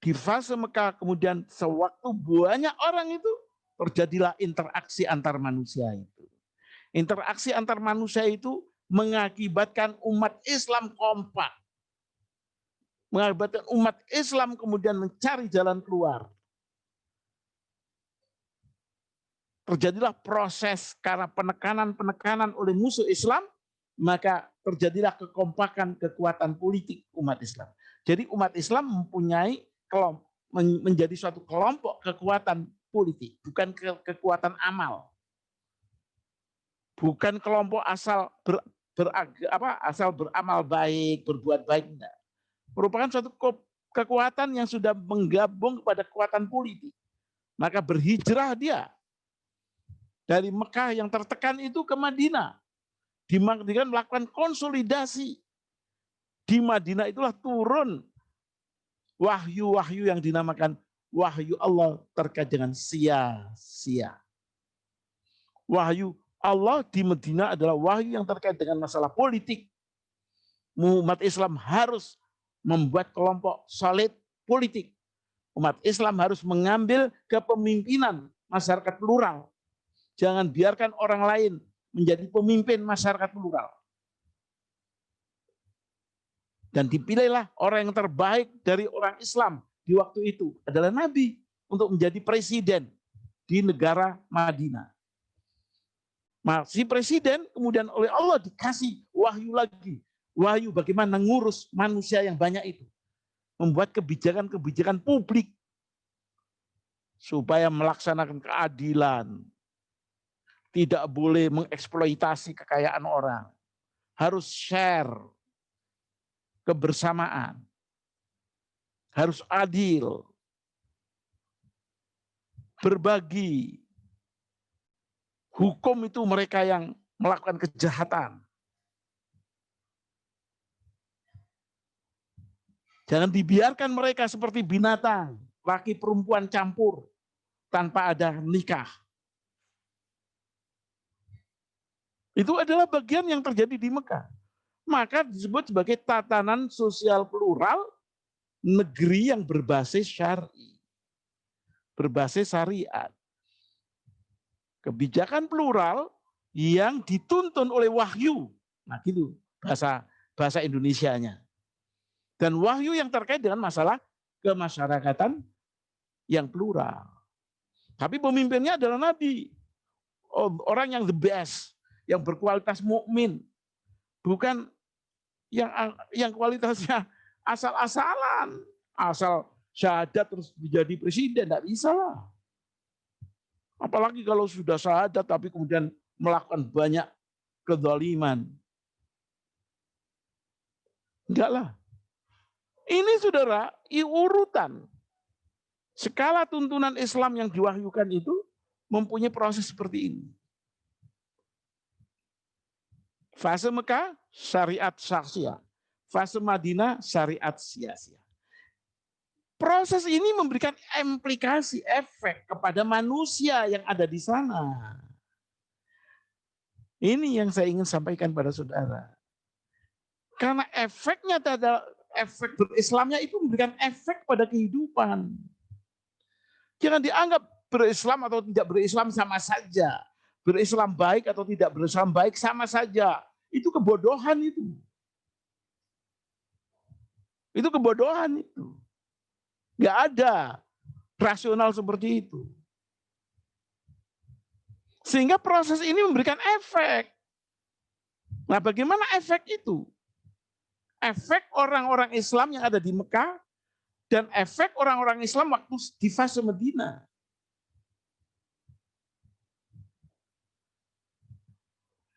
Di fase Mekah kemudian sewaktu banyak orang itu, terjadilah interaksi antar manusia itu. Interaksi antar manusia itu mengakibatkan umat Islam kompak. Mengakibatkan umat Islam kemudian mencari jalan keluar. Terjadilah proses karena penekanan oleh musuh Islam, maka terjadilah kekompakan kekuatan politik umat Islam. Jadi umat Islam mempunyai menjadi suatu kelompok kekuatan politik, bukan kekuatan amal. Bukan kelompok asal asal beramal baik, berbuat baik, enggak. Merupakan suatu kekuatan yang sudah menggabung kepada kekuatan politik. Maka berhijrah dia dari Mekah yang tertekan itu ke Madinah. Di Madinah melakukan konsolidasi. Di Madinah itulah turun wahyu-wahyu yang dinamakan wahyu Allah terkait dengan sia-sia. Wahyu Allah di Madinah adalah wahyu yang terkait dengan masalah politik. Umat Islam harus membuat kelompok solid politik. Umat Islam harus mengambil kepemimpinan masyarakat plural. Jangan biarkan orang lain menjadi pemimpin masyarakat plural. Dan dipilihlah orang yang terbaik dari orang Islam di waktu itu adalah Nabi untuk menjadi presiden di negara Madinah. Si presiden kemudian oleh Allah dikasih wahyu lagi. Wahyu bagaimana ngurus manusia yang banyak itu. Membuat kebijakan-kebijakan publik. Supaya melaksanakan keadilan. Tidak boleh mengeksploitasi kekayaan orang. Harus share kebersamaan. Harus adil. Berbagi. Hukum itu mereka yang melakukan kejahatan. Jangan dibiarkan mereka seperti binatang, laki perempuan campur tanpa ada nikah. Itu adalah bagian yang terjadi di Mekah. Maka disebut sebagai tatanan sosial plural negeri yang berbasis syar'i, berbasis syariat. Kebijakan plural yang dituntun oleh wahyu. Nah gitu bahasa Indonesianya. Dan wahyu yang terkait dengan masalah kemasyarakatan yang plural. Tapi pemimpinnya adalah Nabi. Orang yang the best, yang berkualitas mukmin, bukan yang kualitasnya asal-asalan, asal syahadat terus menjadi presiden, tidak bisa lah. Apalagi kalau sudah syahadat tapi kemudian melakukan banyak kezaliman. Enggak lah. Ini saudara, urutan. Skala tuntunan Islam yang diwahyukan itu mempunyai proses seperti ini. Fase Mekah, syariat syaksiyah. Fase Madinah, syariat sia-sia. Proses ini memberikan implikasi, efek kepada manusia yang ada di sana. Ini yang saya ingin sampaikan pada saudara. Karena efeknya adalah efek berislamnya itu memberikan efek pada kehidupan. Jangan dianggap berislam atau tidak berislam sama saja. Berislam baik atau tidak berislam baik sama saja. Itu kebodohan itu. Itu kebodohan itu. Nggak ada rasional seperti itu. Sehingga proses ini memberikan efek. Nah, bagaimana efek itu? Efek orang-orang Islam yang ada di Mekah dan efek orang-orang Islam waktu di fase Madinah.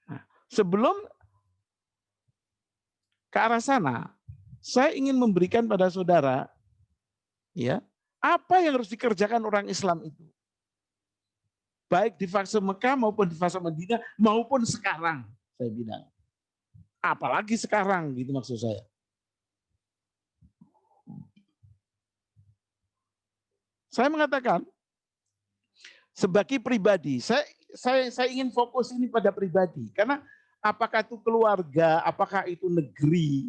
Nah, sebelum ke arah sana, saya ingin memberikan pada saudara ya, apa yang harus dikerjakan orang Islam itu? Baik di fase Mekah maupun di fase Madinah maupun sekarang, saya bilang. Apalagi sekarang gitu maksud saya. Saya mengatakan sebagai pribadi, saya ingin fokus ini pada pribadi karena apakah itu keluarga, apakah itu negeri,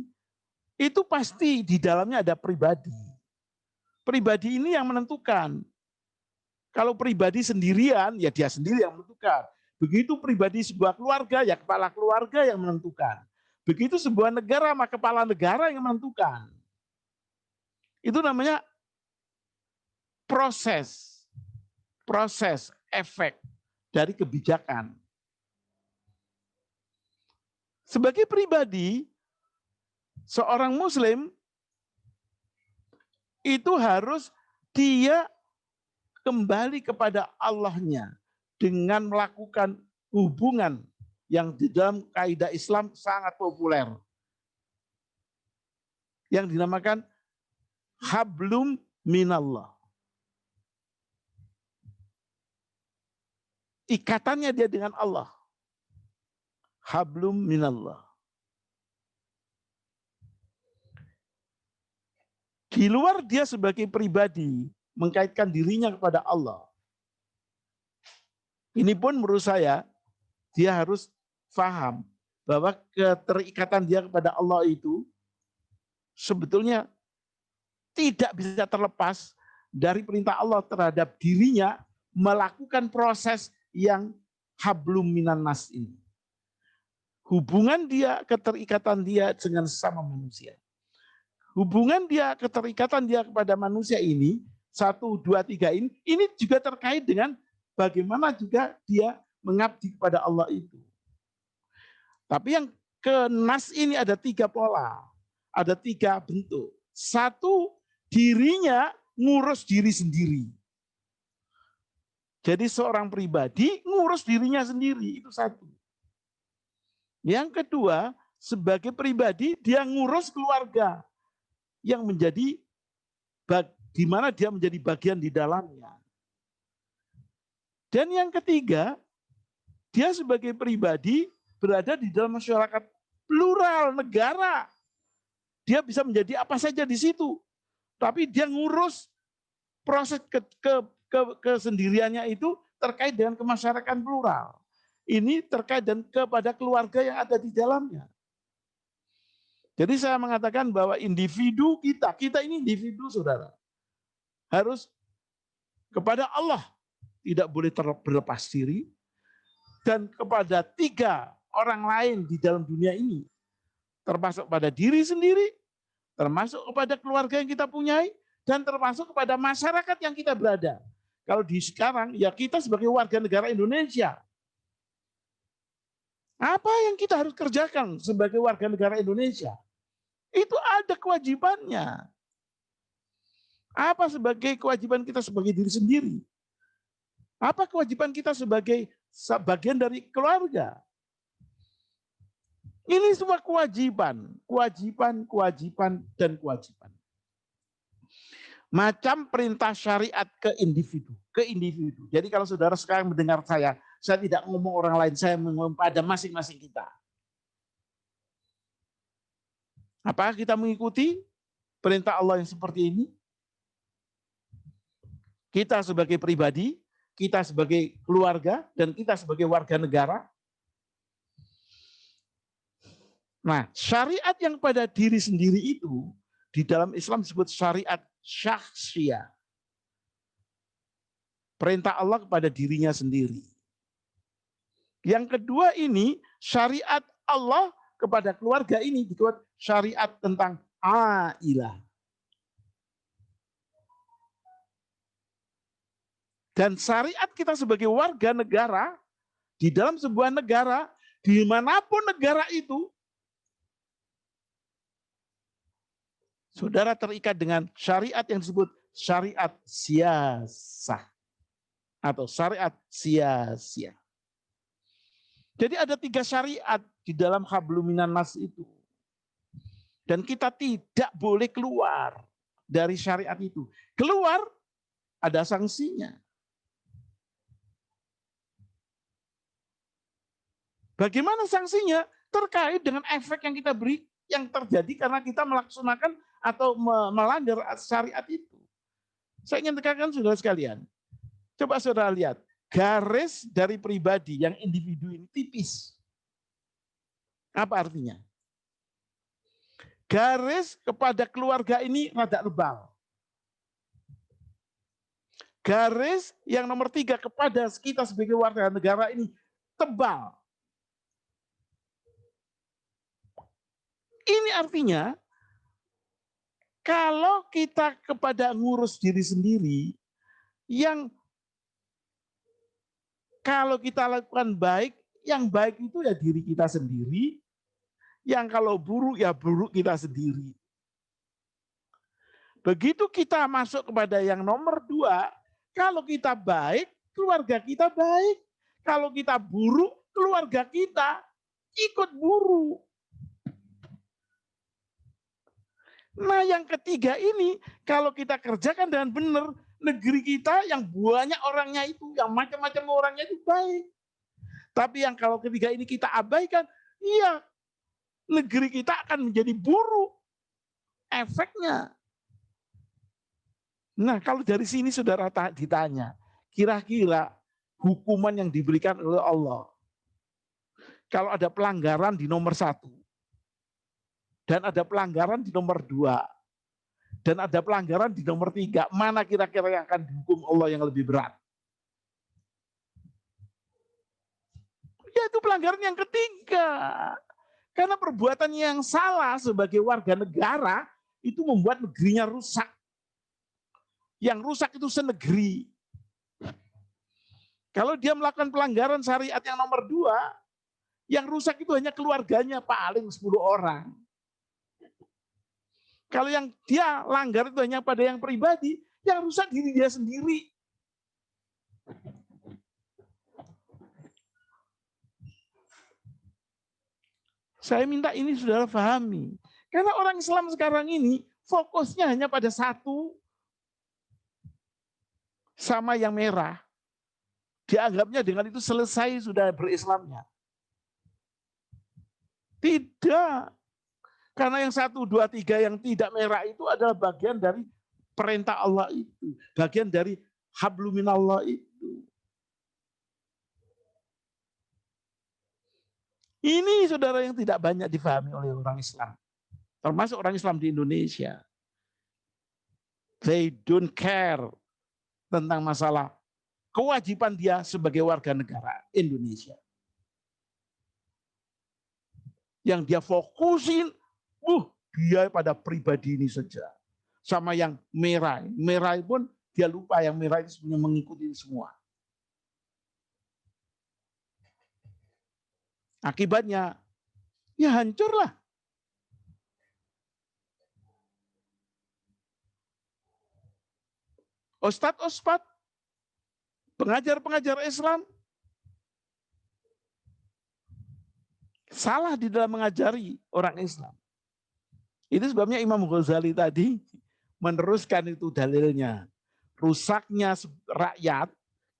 itu pasti di dalamnya ada pribadi. Pribadi ini yang menentukan. Kalau pribadi sendirian, ya dia sendiri yang menentukan. Begitu pribadi sebuah keluarga, ya kepala keluarga yang menentukan. Begitu sebuah negara, maka kepala negara yang menentukan. Itu namanya proses efek dari kebijakan. Sebagai pribadi, seorang Muslim itu harus dia kembali kepada Allahnya dengan melakukan hubungan yang di dalam kaidah Islam sangat populer. Yang dinamakan hablum minallah. Ikatannya dia dengan Allah. Hablum minallah. Di luar dia sebagai pribadi mengkaitkan dirinya kepada Allah. Ini pun menurut saya dia harus paham bahwa keterikatan dia kepada Allah itu sebetulnya tidak bisa terlepas dari perintah Allah terhadap dirinya melakukan proses yang hablum minan nas ini. Hubungan dia, keterikatan dia dengan sesama manusia. Hubungan dia, keterikatan dia kepada manusia ini, 1, 2, 3 ini juga terkait dengan bagaimana juga dia mengabdi kepada Allah itu. Tapi yang ke nas ini ada 3 pola, ada 3 bentuk. Satu, dirinya ngurus diri sendiri. Jadi seorang pribadi ngurus dirinya sendiri, itu satu. Yang kedua, sebagai pribadi dia ngurus keluarga yang menjadi di mana dia menjadi bagian di dalamnya. Dan yang ketiga, dia sebagai pribadi berada di dalam masyarakat plural negara. Dia bisa menjadi apa saja di situ. Tapi dia ngurus proses kesendiriannya itu terkait dengan kemasyarakatan plural. Ini terkait dan kepada keluarga yang ada di dalamnya. Jadi saya mengatakan bahwa individu kita ini individu saudara. Harus kepada Allah tidak boleh berlepas diri. Dan kepada 3 orang lain di dalam dunia ini. Termasuk pada diri sendiri, termasuk kepada keluarga yang kita punyai, dan termasuk kepada masyarakat yang kita berada. Kalau di sekarang, ya kita sebagai warga negara Indonesia. Apa yang kita harus kerjakan sebagai warga negara Indonesia? Itu ada kewajibannya. Apa sebagai kewajiban kita sebagai diri sendiri? Apa kewajiban kita sebagai bagian dari keluarga? Ini semua kewajiban, dan kewajiban. Macam perintah syariat ke individu. Jadi kalau saudara sekarang mendengar saya tidak ngomong orang lain, saya ngomong pada masing-masing kita. Apakah kita mengikuti perintah Allah yang seperti ini? Kita sebagai pribadi, kita sebagai keluarga, dan kita sebagai warga negara. Nah, syariat yang pada diri sendiri itu, di dalam Islam disebut syariat syakhsiyah. Perintah Allah kepada dirinya sendiri. Yang kedua ini, syariat Allah kepada keluarga ini disebut syariat tentang ailah. Dan syariat kita sebagai warga negara, di dalam sebuah negara, dimanapun negara itu, saudara terikat dengan syariat yang disebut syariat siyasah. Atau syariat sia-sia. Jadi ada 3 syariat di dalam hablum minan nas itu. Dan kita tidak boleh keluar dari syariat itu. Keluar, ada sanksinya. Bagaimana sanksinya? Terkait dengan efek yang kita beri, yang terjadi karena kita melaksanakan atau melanggar syariat itu. Saya ingin tekankan saudara sekalian. Coba saudara lihat, garis dari pribadi yang individu ini tipis. Apa artinya? Garis kepada keluarga ini rada lebal. Garis yang nomor 3 kepada kita sebagai warga negara ini tebal. Ini artinya, kalau kita kepada ngurus diri sendiri, yang kalau kita lakukan baik, yang baik itu ya diri kita sendiri. Yang kalau buruk ya buruk kita sendiri. Begitu kita masuk kepada yang nomor 2, kalau kita baik, keluarga kita baik. Kalau kita buruk, keluarga kita ikut buruk. Nah yang ketiga ini, kalau kita kerjakan dengan benar, negeri kita yang banyak orangnya itu, yang macam-macam orangnya itu baik. Tapi yang kalau ketiga ini kita abaikan, iya, negeri kita akan menjadi buruk efeknya. Nah kalau dari sini saudara ditanya, kira-kira hukuman yang diberikan oleh Allah, kalau ada pelanggaran di nomor 1, dan ada pelanggaran di nomor 2, dan ada pelanggaran di nomor 3, mana kira-kira yang akan dihukum Allah yang lebih berat? Yaitu pelanggaran yang ketiga. Karena perbuatan yang salah sebagai warga negara itu membuat negerinya rusak. Yang rusak itu senegeri. Kalau dia melakukan pelanggaran syariat yang nomor 2, yang rusak itu hanya keluarganya, paling 10 orang. Kalau yang dia langgar itu hanya pada yang pribadi, yang rusak diri dia sendiri. Saya minta ini saudara pahami. Karena orang Islam sekarang ini fokusnya hanya pada satu, sama yang merah. Dianggapnya dengan itu selesai sudah berislamnya. Tidak. Karena yang 1, 2, 3 yang tidak merah itu adalah bagian dari perintah Allah itu. Bagian dari habluminallah itu. Ini saudara yang tidak banyak difahami oleh orang Islam. Termasuk orang Islam di Indonesia. They don't care tentang masalah kewajiban dia sebagai warga negara Indonesia. Yang dia fokusin, dia pada pribadi ini saja. Sama yang merah. Merah pun dia lupa yang merah itu sebenarnya mengikuti semua. Akibatnya, ya hancurlah. Ustadz, pengajar-pengajar Islam, salah di dalam mengajari orang Islam. Itu sebabnya Imam Ghazali tadi meneruskan itu dalilnya. Rusaknya rakyat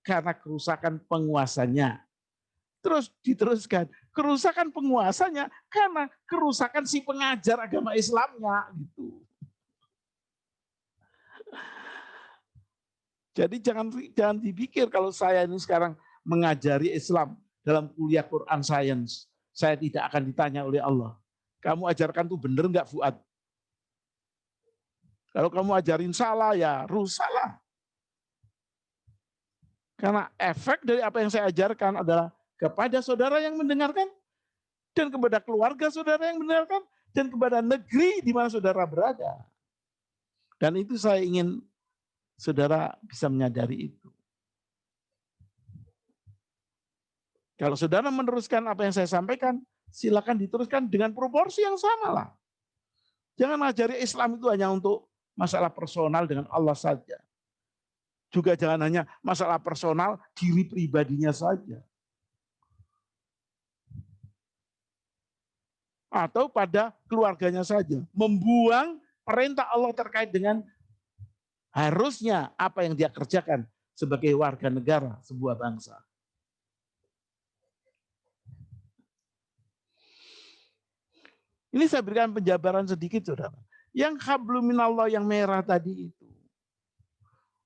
karena kerusakan penguasanya. Terus diteruskan, kerusakan penguasanya karena kerusakan si pengajar agama Islamnya. Gitu. Jadi jangan dipikir kalau saya ini sekarang mengajari Islam dalam kuliah Quran Science, saya tidak akan ditanya oleh Allah. Kamu ajarkan tuh bener nggak Fuad? Kalau kamu ajarin salah ya rusaklah. Karena efek dari apa yang saya ajarkan adalah kepada saudara yang mendengarkan, dan kepada keluarga saudara yang mendengarkan, dan kepada negeri di mana saudara berada. Dan itu saya ingin saudara bisa menyadari itu. Kalau saudara meneruskan apa yang saya sampaikan, silakan diteruskan dengan proporsi yang sama lah. Jangan mengajari Islam itu hanya untuk masalah personal dengan Allah saja. Juga jangan hanya masalah personal diri pribadinya saja. Atau pada keluarganya saja. Membuang perintah Allah terkait dengan harusnya apa yang dia kerjakan sebagai warga negara sebuah bangsa. Ini saya berikan penjabaran sedikit, saudara. Yang habluminallah yang merah tadi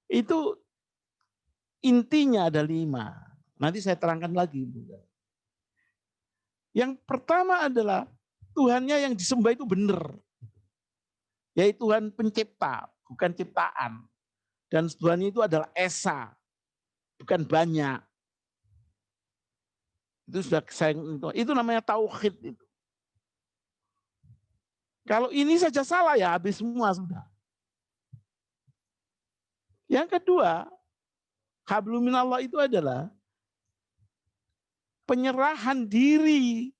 itu intinya ada 5. Nanti saya terangkan lagi. Yang pertama adalah Tuhannya yang disembah itu benar. Yaitu Tuhan pencipta, bukan ciptaan. Dan Tuhan itu adalah esa, bukan banyak. Itu sudah saya itu namanya tauhid itu. Kalau ini saja salah ya habis semua sudah. Yang kedua, habluminallah itu adalah penyerahan diri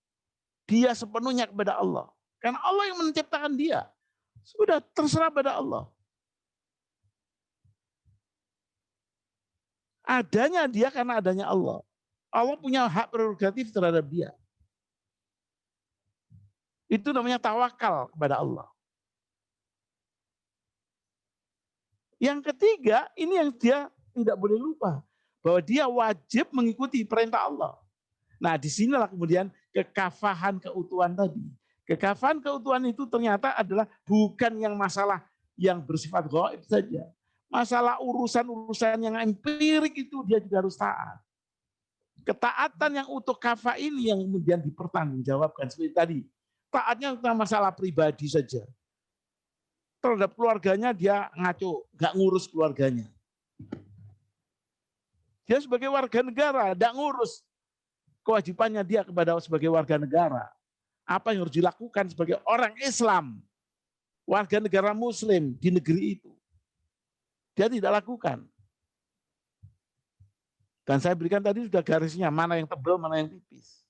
dia sepenuhnya kepada Allah. Karena Allah yang menciptakan dia. Sudah terserah pada Allah. Adanya dia karena adanya Allah. Allah punya hak prerogatif terhadap dia. Itu namanya tawakal kepada Allah. Yang ketiga, ini yang dia tidak boleh lupa. Bahwa dia wajib mengikuti perintah Allah. Nah, disinilah kemudian kekafahan keutuhan tadi. Kekafahan keutuhan itu ternyata adalah bukan yang masalah yang bersifat gaib saja. Masalah urusan-urusan yang empirik itu dia juga harus taat. Ketaatan yang utuh kafah ini yang kemudian dipertanggungjawabkan seperti tadi. Taatnya tentang masalah pribadi saja. Terhadap keluarganya dia ngaco, nggak ngurus keluarganya. Dia sebagai warga negara, nggak ngurus kewajibannya dia kepada sebagai warga negara. Apa yang harus dilakukan sebagai orang Islam, warga negara Muslim di negeri itu. Dia tidak lakukan. Dan saya berikan tadi sudah garisnya, mana yang tebal, mana yang tipis.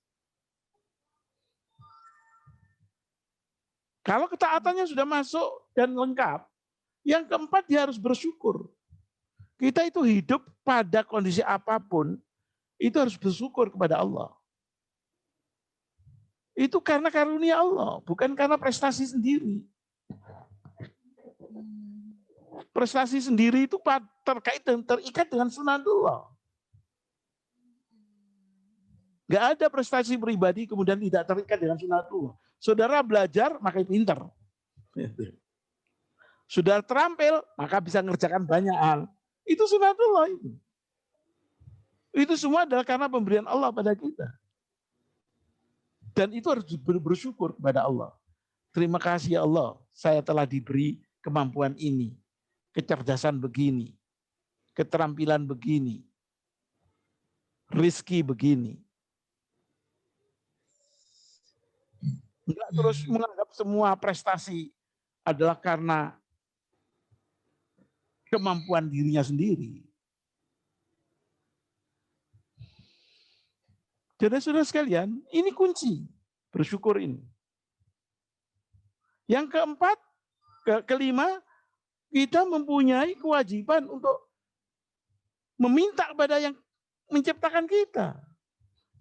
Kalau ketaatannya sudah masuk dan lengkap, yang keempat dia harus bersyukur. Kita itu hidup pada kondisi apapun, itu harus bersyukur kepada Allah. Itu karena karunia Allah, bukan karena prestasi sendiri. Prestasi sendiri itu terkait dan terikat dengan sunatullah. Gak ada prestasi pribadi kemudian tidak terikat dengan sunatullah. Saudara belajar, maka pintar. Sudah terampil, maka bisa mengerjakan banyak hal. Itu sunatullah itu. Itu semua adalah karena pemberian Allah pada kita. Dan itu harus bersyukur kepada Allah. Terima kasih ya Allah, saya telah diberi kemampuan ini, kecerdasan begini, keterampilan begini, rizki begini. Enggak terus menganggap semua prestasi adalah karena kemampuan dirinya sendiri. Jadi saudara sekalian, ini kunci bersyukur ini. Yang keempat, kelima, kita mempunyai kewajiban untuk meminta kepada yang menciptakan kita.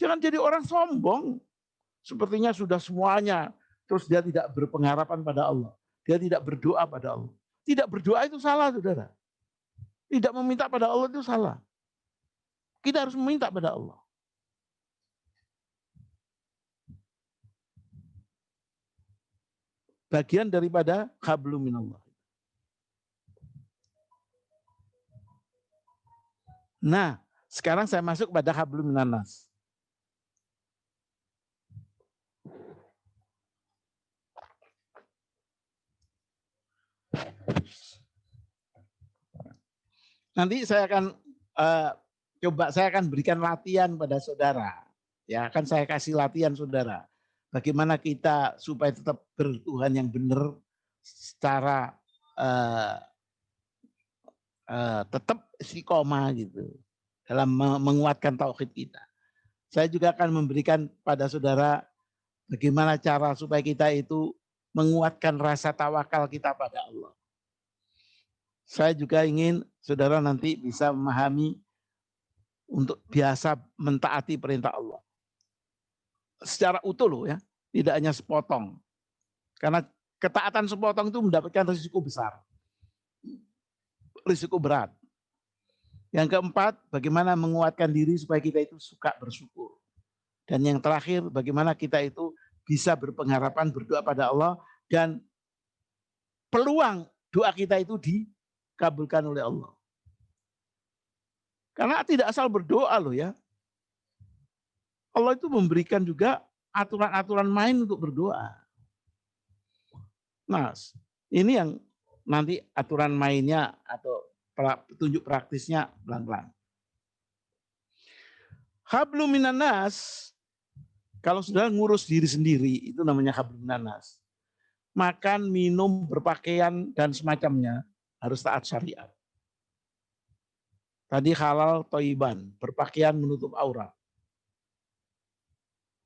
Jangan jadi orang sombong. Sepertinya sudah semuanya, terus dia tidak berpengharapan pada Allah. Dia tidak berdoa pada Allah. Tidak berdoa itu salah, saudara. Tidak meminta pada Allah itu salah. Kita harus meminta pada Allah. Bagian daripada hablum minallah. Nah, sekarang saya masuk pada hablum minannas. Nanti saya akan saya akan berikan latihan pada saudara. Ya, akan saya kasih latihan saudara. Bagaimana kita supaya tetap bertuhan yang benar secara tetap istiqomah gitu dalam menguatkan tauhid kita. Saya juga akan memberikan pada saudara bagaimana cara supaya kita itu menguatkan rasa tawakal kita pada Allah. Saya juga ingin saudara nanti bisa memahami untuk biasa mentaati perintah Allah. Secara utuh loh ya, tidak hanya sepotong. Karena ketaatan sepotong itu mendapatkan risiko besar. Risiko berat. Yang keempat, bagaimana menguatkan diri supaya kita itu suka bersyukur. Dan yang terakhir, bagaimana kita itu bisa berpengharapan, berdoa pada Allah, dan peluang doa kita itu dikabulkan oleh Allah. Karena tidak asal berdoa loh ya. Allah itu memberikan juga aturan-aturan main untuk berdoa. Nah, ini yang nanti aturan mainnya atau petunjuk praktisnya pelan-pelan. Hablum minannas, kalau sudah ngurus diri sendiri, itu namanya hablum minannas. Makan, minum, berpakaian, dan semacamnya harus taat syariat. Tadi halal toiban, berpakaian menutup aurat.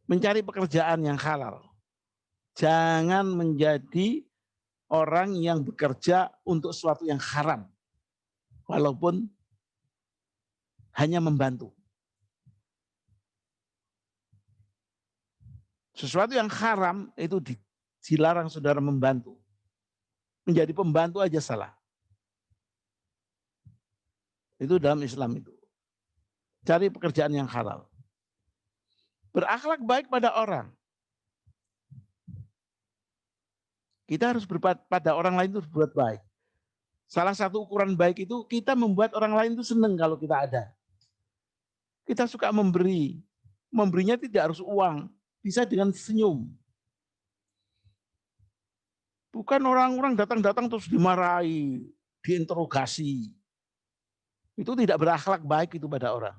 Mencari pekerjaan yang halal. Jangan menjadi orang yang bekerja untuk sesuatu yang haram. Walaupun hanya membantu. Sesuatu yang haram itu dilarang saudara membantu. Menjadi pembantu aja salah. Itu dalam Islam itu. Cari pekerjaan yang halal. Berakhlak baik pada orang. Kita harus pada orang lain itu berbuat baik. Salah satu ukuran baik itu kita membuat orang lain itu senang kalau kita ada. Kita suka memberi. Memberinya tidak harus uang. Bisa dengan senyum. Bukan orang-orang datang-datang terus dimarahi, diinterogasi. Itu tidak berakhlak baik itu pada orang.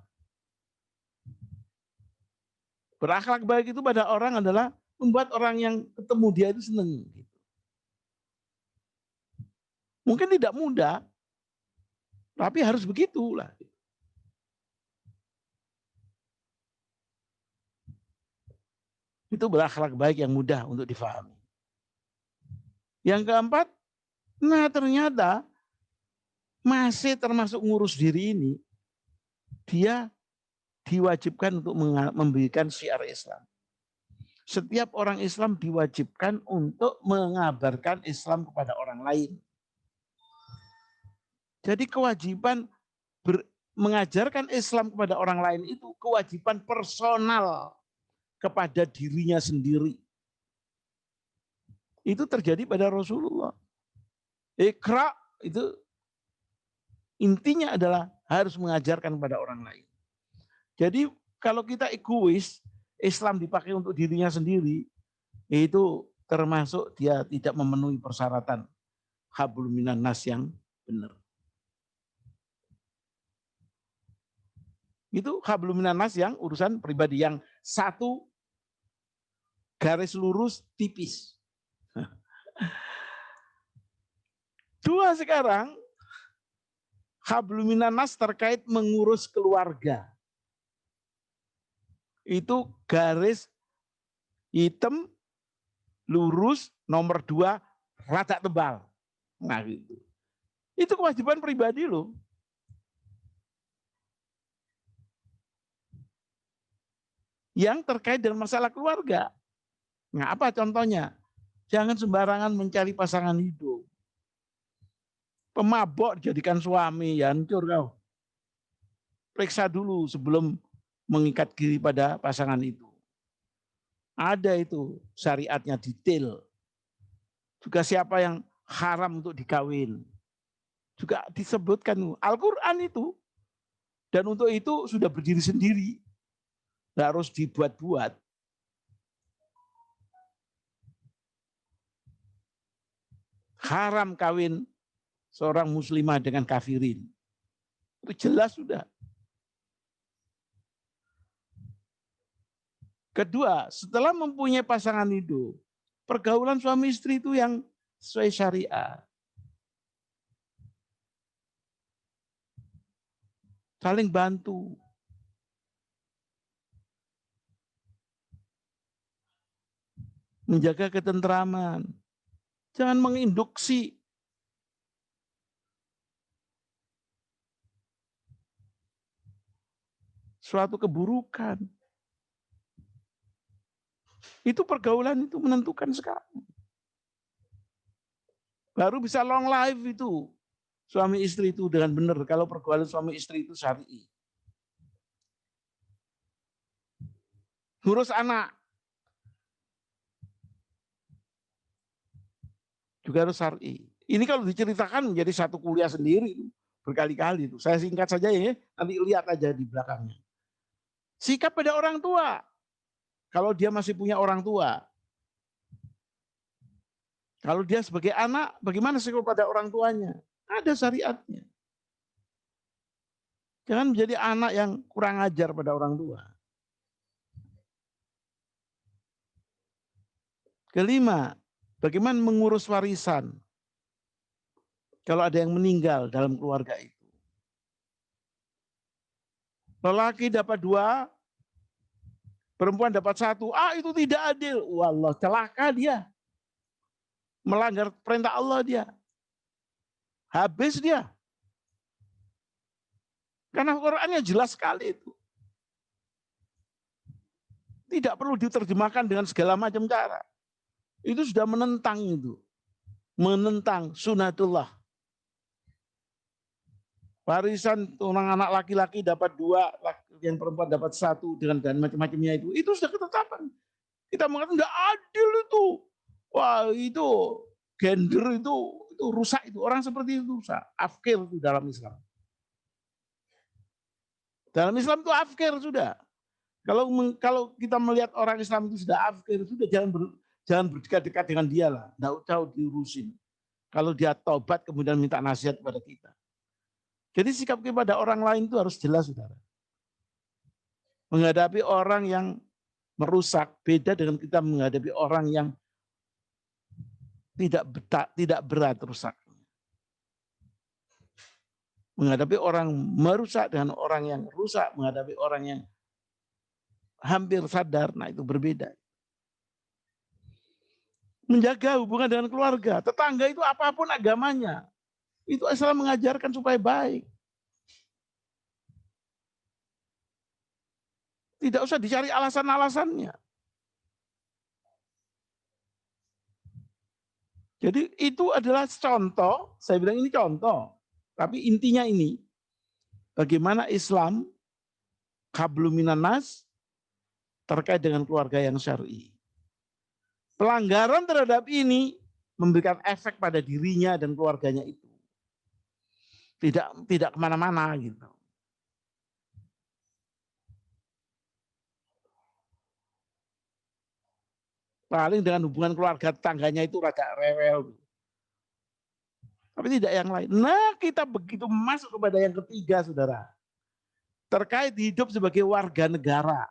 Berakhlak baik itu pada orang adalah membuat orang yang ketemu dia itu senang. Mungkin tidak mudah, tapi harus begitulah. Itu berakhlak baik yang mudah untuk difahami. Yang keempat, nah ternyata masih termasuk ngurus diri ini, dia diwajibkan untuk memberikan syiar Islam. Setiap orang Islam diwajibkan untuk mengabarkan Islam kepada orang lain. Jadi kewajiban mengajarkan Islam kepada orang lain itu kewajiban personal kepada dirinya sendiri. Itu terjadi pada Rasulullah. Iqra itu intinya adalah harus mengajarkan kepada orang lain. Jadi kalau kita egois, Islam dipakai untuk dirinya sendiri, itu termasuk dia tidak memenuhi persyaratan hablum minan nas yang benar. Itu hablum minan nas yang urusan pribadi, yang satu garis lurus tipis. Dua sekarang, hablum minan nas terkait mengurus keluarga. Itu garis hitam, lurus, nomor 2, rada tebal. Nah gitu. Itu kewajiban pribadi loh. Yang terkait dengan masalah keluarga. Nah apa contohnya? Jangan sembarangan mencari pasangan hidup. Pemabok dijadikan suami, ya hancur kau. Periksa dulu sebelum mengikat diri pada pasangan itu. Ada itu syariatnya detail. Juga siapa yang haram untuk dikawin. Juga disebutkan Al-Quran itu. Dan untuk itu sudah berdiri sendiri. Nggak harus dibuat-buat. Haram kawin seorang muslimah dengan kafirin. Itu jelas sudah. Kedua, setelah mempunyai pasangan hidup, pergaulan suami istri itu yang sesuai syariat. Saling bantu. Menjaga ketentraman. Jangan menginduksi. Suatu keburukan. Itu pergaulan itu menentukan sekali. Baru bisa long life itu. Suami istri itu dengan benar. Kalau pergaulan suami istri itu syar'i. Ngurus anak. Juga harus syar'i. Ini kalau diceritakan menjadi satu kuliah sendiri. Berkali-kali itu. Saya singkat saja ya. Nanti lihat aja di belakangnya. Sikap pada orang tua. Kalau dia masih punya orang tua. Kalau dia sebagai anak, bagaimana sikap pada orang tuanya? Ada syariatnya. Jangan menjadi anak yang kurang ajar pada orang tua. Kelima, bagaimana mengurus warisan. Kalau ada yang meninggal dalam keluarga itu. Lelaki dapat 2, perempuan dapat 1. Itu tidak adil. Wallah, celaka dia. Melanggar perintah Allah dia. Habis dia. Karena Qurannya jelas sekali itu. Tidak perlu diterjemahkan dengan segala macam cara. Itu sudah menentang itu. Menentang sunatullah. Warisan orang anak laki-laki dapat 2, yang perempuan dapat 1 dengan macam-macamnya itu. Itu sudah ketetapan. Kita mengatakan tidak adil itu. Wah itu gender itu rusak itu. Orang seperti itu rusak. Afkir itu dalam Islam. Dalam Islam itu afkir sudah. Kalau kita melihat orang Islam itu sudah afkir, sudah jangan berdekat-dekat dengan dia lah. Nggak usah diurusin. Kalau dia tobat kemudian minta nasihat kepada kita. Jadi sikap kepada orang lain itu harus jelas, saudara. Menghadapi orang yang merusak beda dengan kita menghadapi orang yang tidak berat rusak. Menghadapi orang merusak dengan orang yang rusak, menghadapi orang yang hampir sadar, nah itu berbeda. menjaga hubungan dengan keluarga. Tetangga itu apapun agamanya, itu Islam mengajarkan supaya baik. Tidak usah dicari alasan-alasannya. Jadi itu adalah contoh, saya bilang ini contoh, tapi intinya ini, bagaimana Islam hablum minan nas terkait dengan keluarga yang syar'i. Pelanggaran terhadap ini memberikan efek pada dirinya dan keluarganya itu. Tidak kemana-mana gitu. Paling dengan hubungan keluarga tangganya itu rada rewel. Tapi tidak yang lain. Nah, kita begitu masuk kepada yang ketiga, saudara. Terkait hidup sebagai warga negara.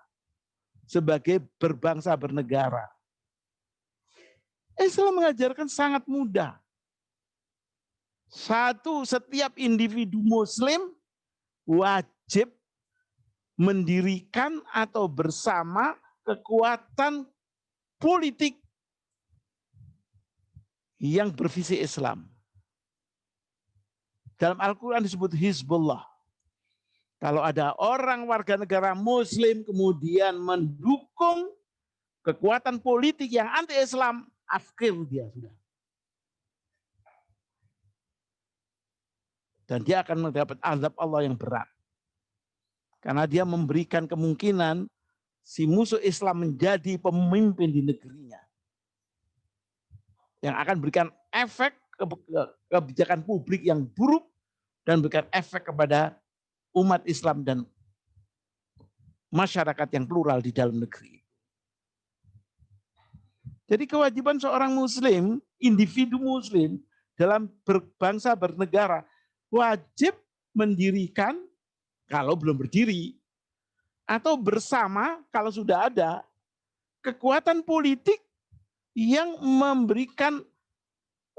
Sebagai berbangsa bernegara. Islam mengajarkan sangat mudah. Satu, setiap individu muslim wajib mendirikan atau bersama kekuatan politik yang bervisi Islam. Dalam Al-Quran disebut Hizbullah. Kalau ada orang warga negara muslim kemudian mendukung kekuatan politik yang anti-Islam, afkir dia sudah. Dan dia akan mendapat azab Allah yang berat. Karena dia memberikan kemungkinan si musuh Islam menjadi pemimpin di negerinya. Yang akan berikan efek kebijakan publik yang buruk dan berikan efek kepada umat Islam dan masyarakat yang plural di dalam negeri. Jadi kewajiban seorang muslim, individu muslim dalam berbangsa bernegara wajib mendirikan kalau belum berdiri atau bersama kalau sudah ada kekuatan politik yang memberikan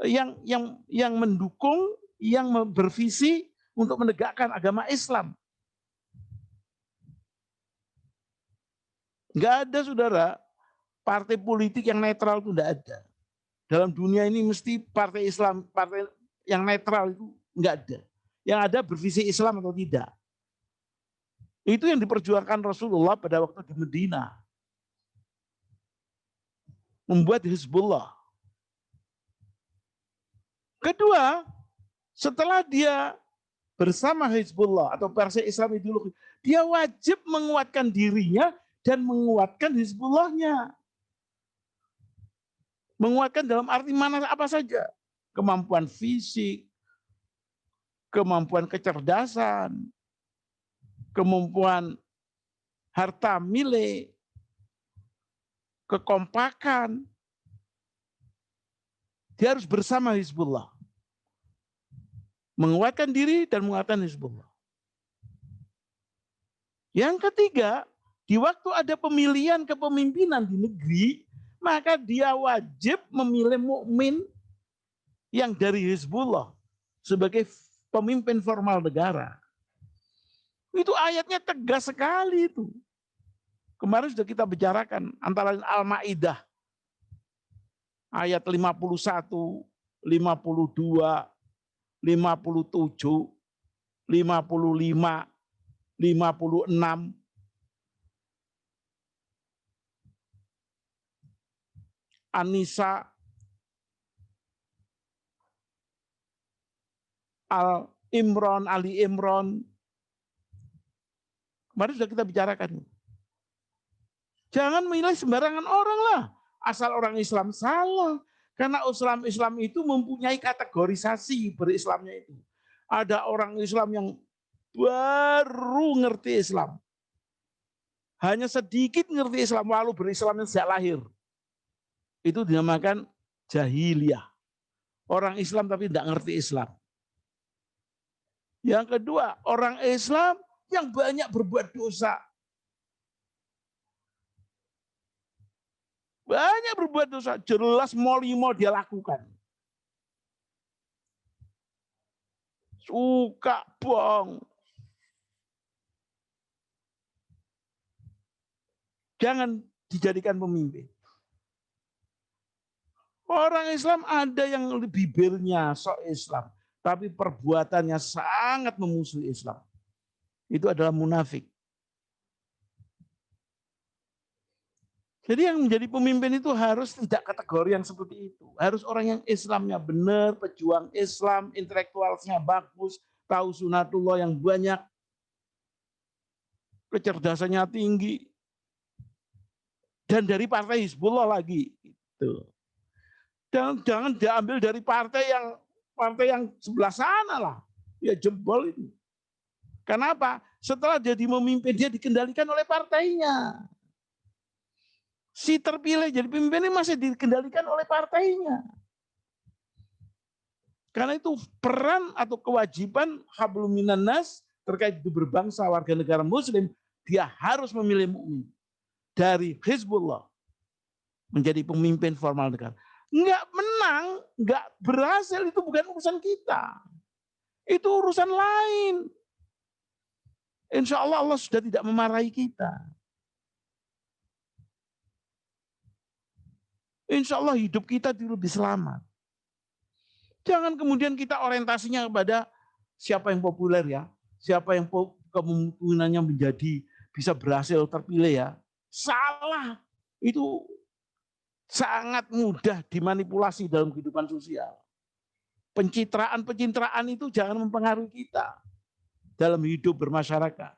yang mendukung, yang bervisi untuk menegakkan agama Islam. Enggak ada, saudara, partai politik yang netral itu enggak ada. Dalam dunia ini mesti partai Islam, partai yang netral itu enggak ada. Yang ada bervisi Islam atau tidak. Itu yang diperjuangkan Rasulullah pada waktu di Medina. Membuat Hizbullah. Kedua, setelah dia bersama Hizbullah atau Partai Islam ideologi, dia wajib menguatkan dirinya dan menguatkan Hizbullahnya. Menguatkan dalam arti mana apa saja. Kemampuan fisik, kemampuan kecerdasan, kemampuan harta milik, kekompakan. Dia harus bersama Hizbullah. Menguatkan diri dan menguatkan Hizbullah. Yang ketiga, di waktu ada pemilihan kepemimpinan di negeri, maka dia wajib memilih mukmin yang dari Hizbullah sebagai pemimpin formal negara. Itu ayatnya tegas sekali itu. Kemarin sudah kita bicarakan antara Al-Maidah ayat 51, 52, 57, 55, 56. An-Nisa, Al-Imran, Ali Imran. Kemarin sudah kita bicarakan. Jangan milih sembarangan orang lah. Asal orang Islam salah. Karena Islam itu mempunyai kategorisasi berislamnya itu. Ada orang Islam yang baru ngerti Islam. Hanya sedikit ngerti Islam, walau berislamnya sejak lahir. Itu dinamakan jahiliyah. Orang Islam tapi tidak ngerti Islam. Yang kedua, orang Islam yang banyak berbuat dosa. Banyak berbuat dosa, jelas mau dia lakukan. Suka bohong. Jangan dijadikan pemimpin. Orang Islam ada yang bibirnya sok Islam, tapi perbuatannya sangat memusuhi Islam. Itu adalah munafik. Jadi yang menjadi pemimpin itu harus tidak kategori yang seperti itu. Harus orang yang Islamnya benar, pejuang Islam, intelektualnya bagus, tahu sunatullah yang banyak, kecerdasannya tinggi, dan dari partai Hizbullah lagi. Gitu. Dan jangan diambil dari partai yang sebelah sana lah. Ya jebol itu. Kenapa? Setelah jadi memimpin, dia dikendalikan oleh partainya. Si terpilih jadi pemimpin ini masih dikendalikan oleh partainya. Karena itu peran atau kewajiban hablum minan nas terkait berbangsa warga negara muslim, dia harus memilih mukmin dari Hizbullah menjadi pemimpin formal negara. Enggak menang, enggak berhasil, itu bukan urusan kita. Itu urusan lain. Insya Allah Allah sudah tidak memarahi kita. Insya Allah hidup kita lebih selamat. Jangan kemudian kita orientasinya kepada siapa yang populer ya, siapa yang kemungkinannya menjadi bisa berhasil terpilih ya. Salah. Itu sangat mudah dimanipulasi dalam kehidupan sosial. Pencitraan itu jangan mempengaruhi kita dalam hidup bermasyarakat.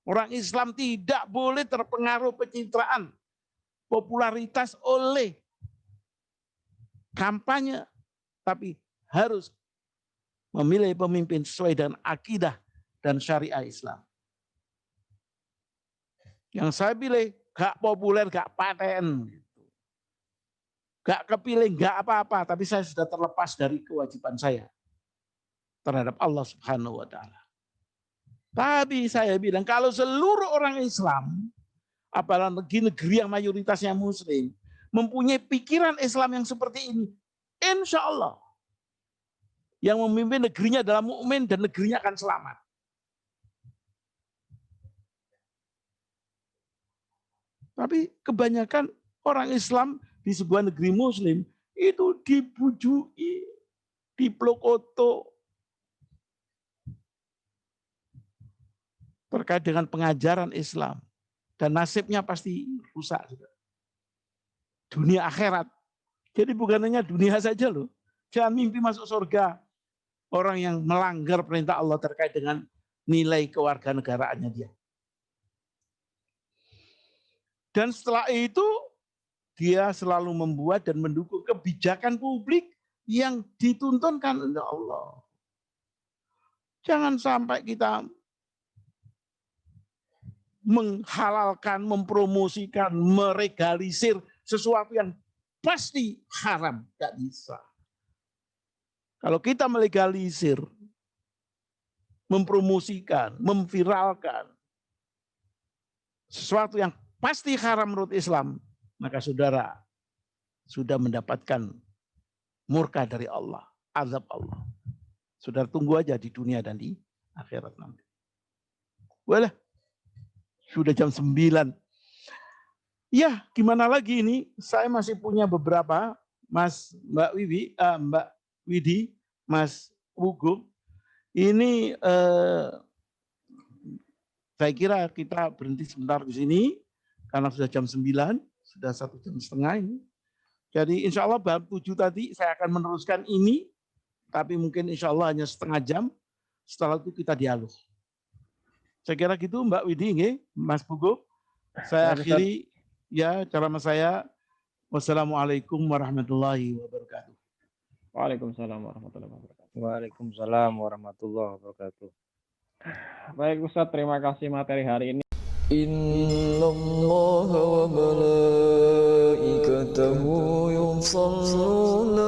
Orang Islam tidak boleh terpengaruh pencitraan, popularitas oleh kampanye, tapi harus memilih pemimpin sesuai dengan akidah dan syariah Islam. Yang saya pilih gak populer, gak paten, gak kepilih, gak apa-apa, tapi saya sudah terlepas dari kewajiban saya terhadap Allah Subhanahu wa Ta'ala. Tapi saya bilang kalau seluruh orang Islam, apalagi negeri yang mayoritasnya Muslim, mempunyai pikiran Islam yang seperti ini, insya Allah yang memimpin negerinya adalah mukmin dan negerinya akan selamat. Tapi kebanyakan orang Islam di sebuah negeri Muslim itu dibujui, diplokoto terkait dengan pengajaran Islam, dan nasibnya pasti rusak juga. Dunia akhirat. Jadi bukan hanya dunia saja loh. Jangan mimpi masuk surga orang yang melanggar perintah Allah terkait dengan nilai kewarganegaraannya dia. Dan setelah itu dia selalu membuat dan mendukung kebijakan publik yang dituntunkan oleh Allah. Jangan sampai kita menghalalkan, mempromosikan, meregalisir sesuatu yang pasti haram, tidak bisa. Kalau kita melegalisir, mempromosikan, memviralkan sesuatu yang pasti haram menurut Islam, maka saudara sudah mendapatkan murka dari Allah, azab Allah. Saudara tunggu aja di dunia dan di akhirat nanti. Walah, sudah jam 9. Ya, gimana lagi ini? Saya masih punya beberapa, Mbak Widi, Mas Wugo. Ini saya kira kita berhenti sebentar di sini karena sudah jam 9, sudah 1,5 jam ini. Jadi insya Allah bab 7 tadi saya akan meneruskan ini, tapi mungkin insya Allah hanya setengah jam. Setelah itu kita dialog. Saya kira gitu Mbak Widi, Mas Wugo. Saya akhiri. Ya, ceramah saya. Wassalamualaikum warahmatullahi wabarakatuh. Waalaikumsalam warahmatullahi wabarakatuh. Waalaikumsalam warahmatullahi wabarakatuh. Baik Ustaz, terima kasih materi hari ini. Innallaha wa malaikatahu yusalluna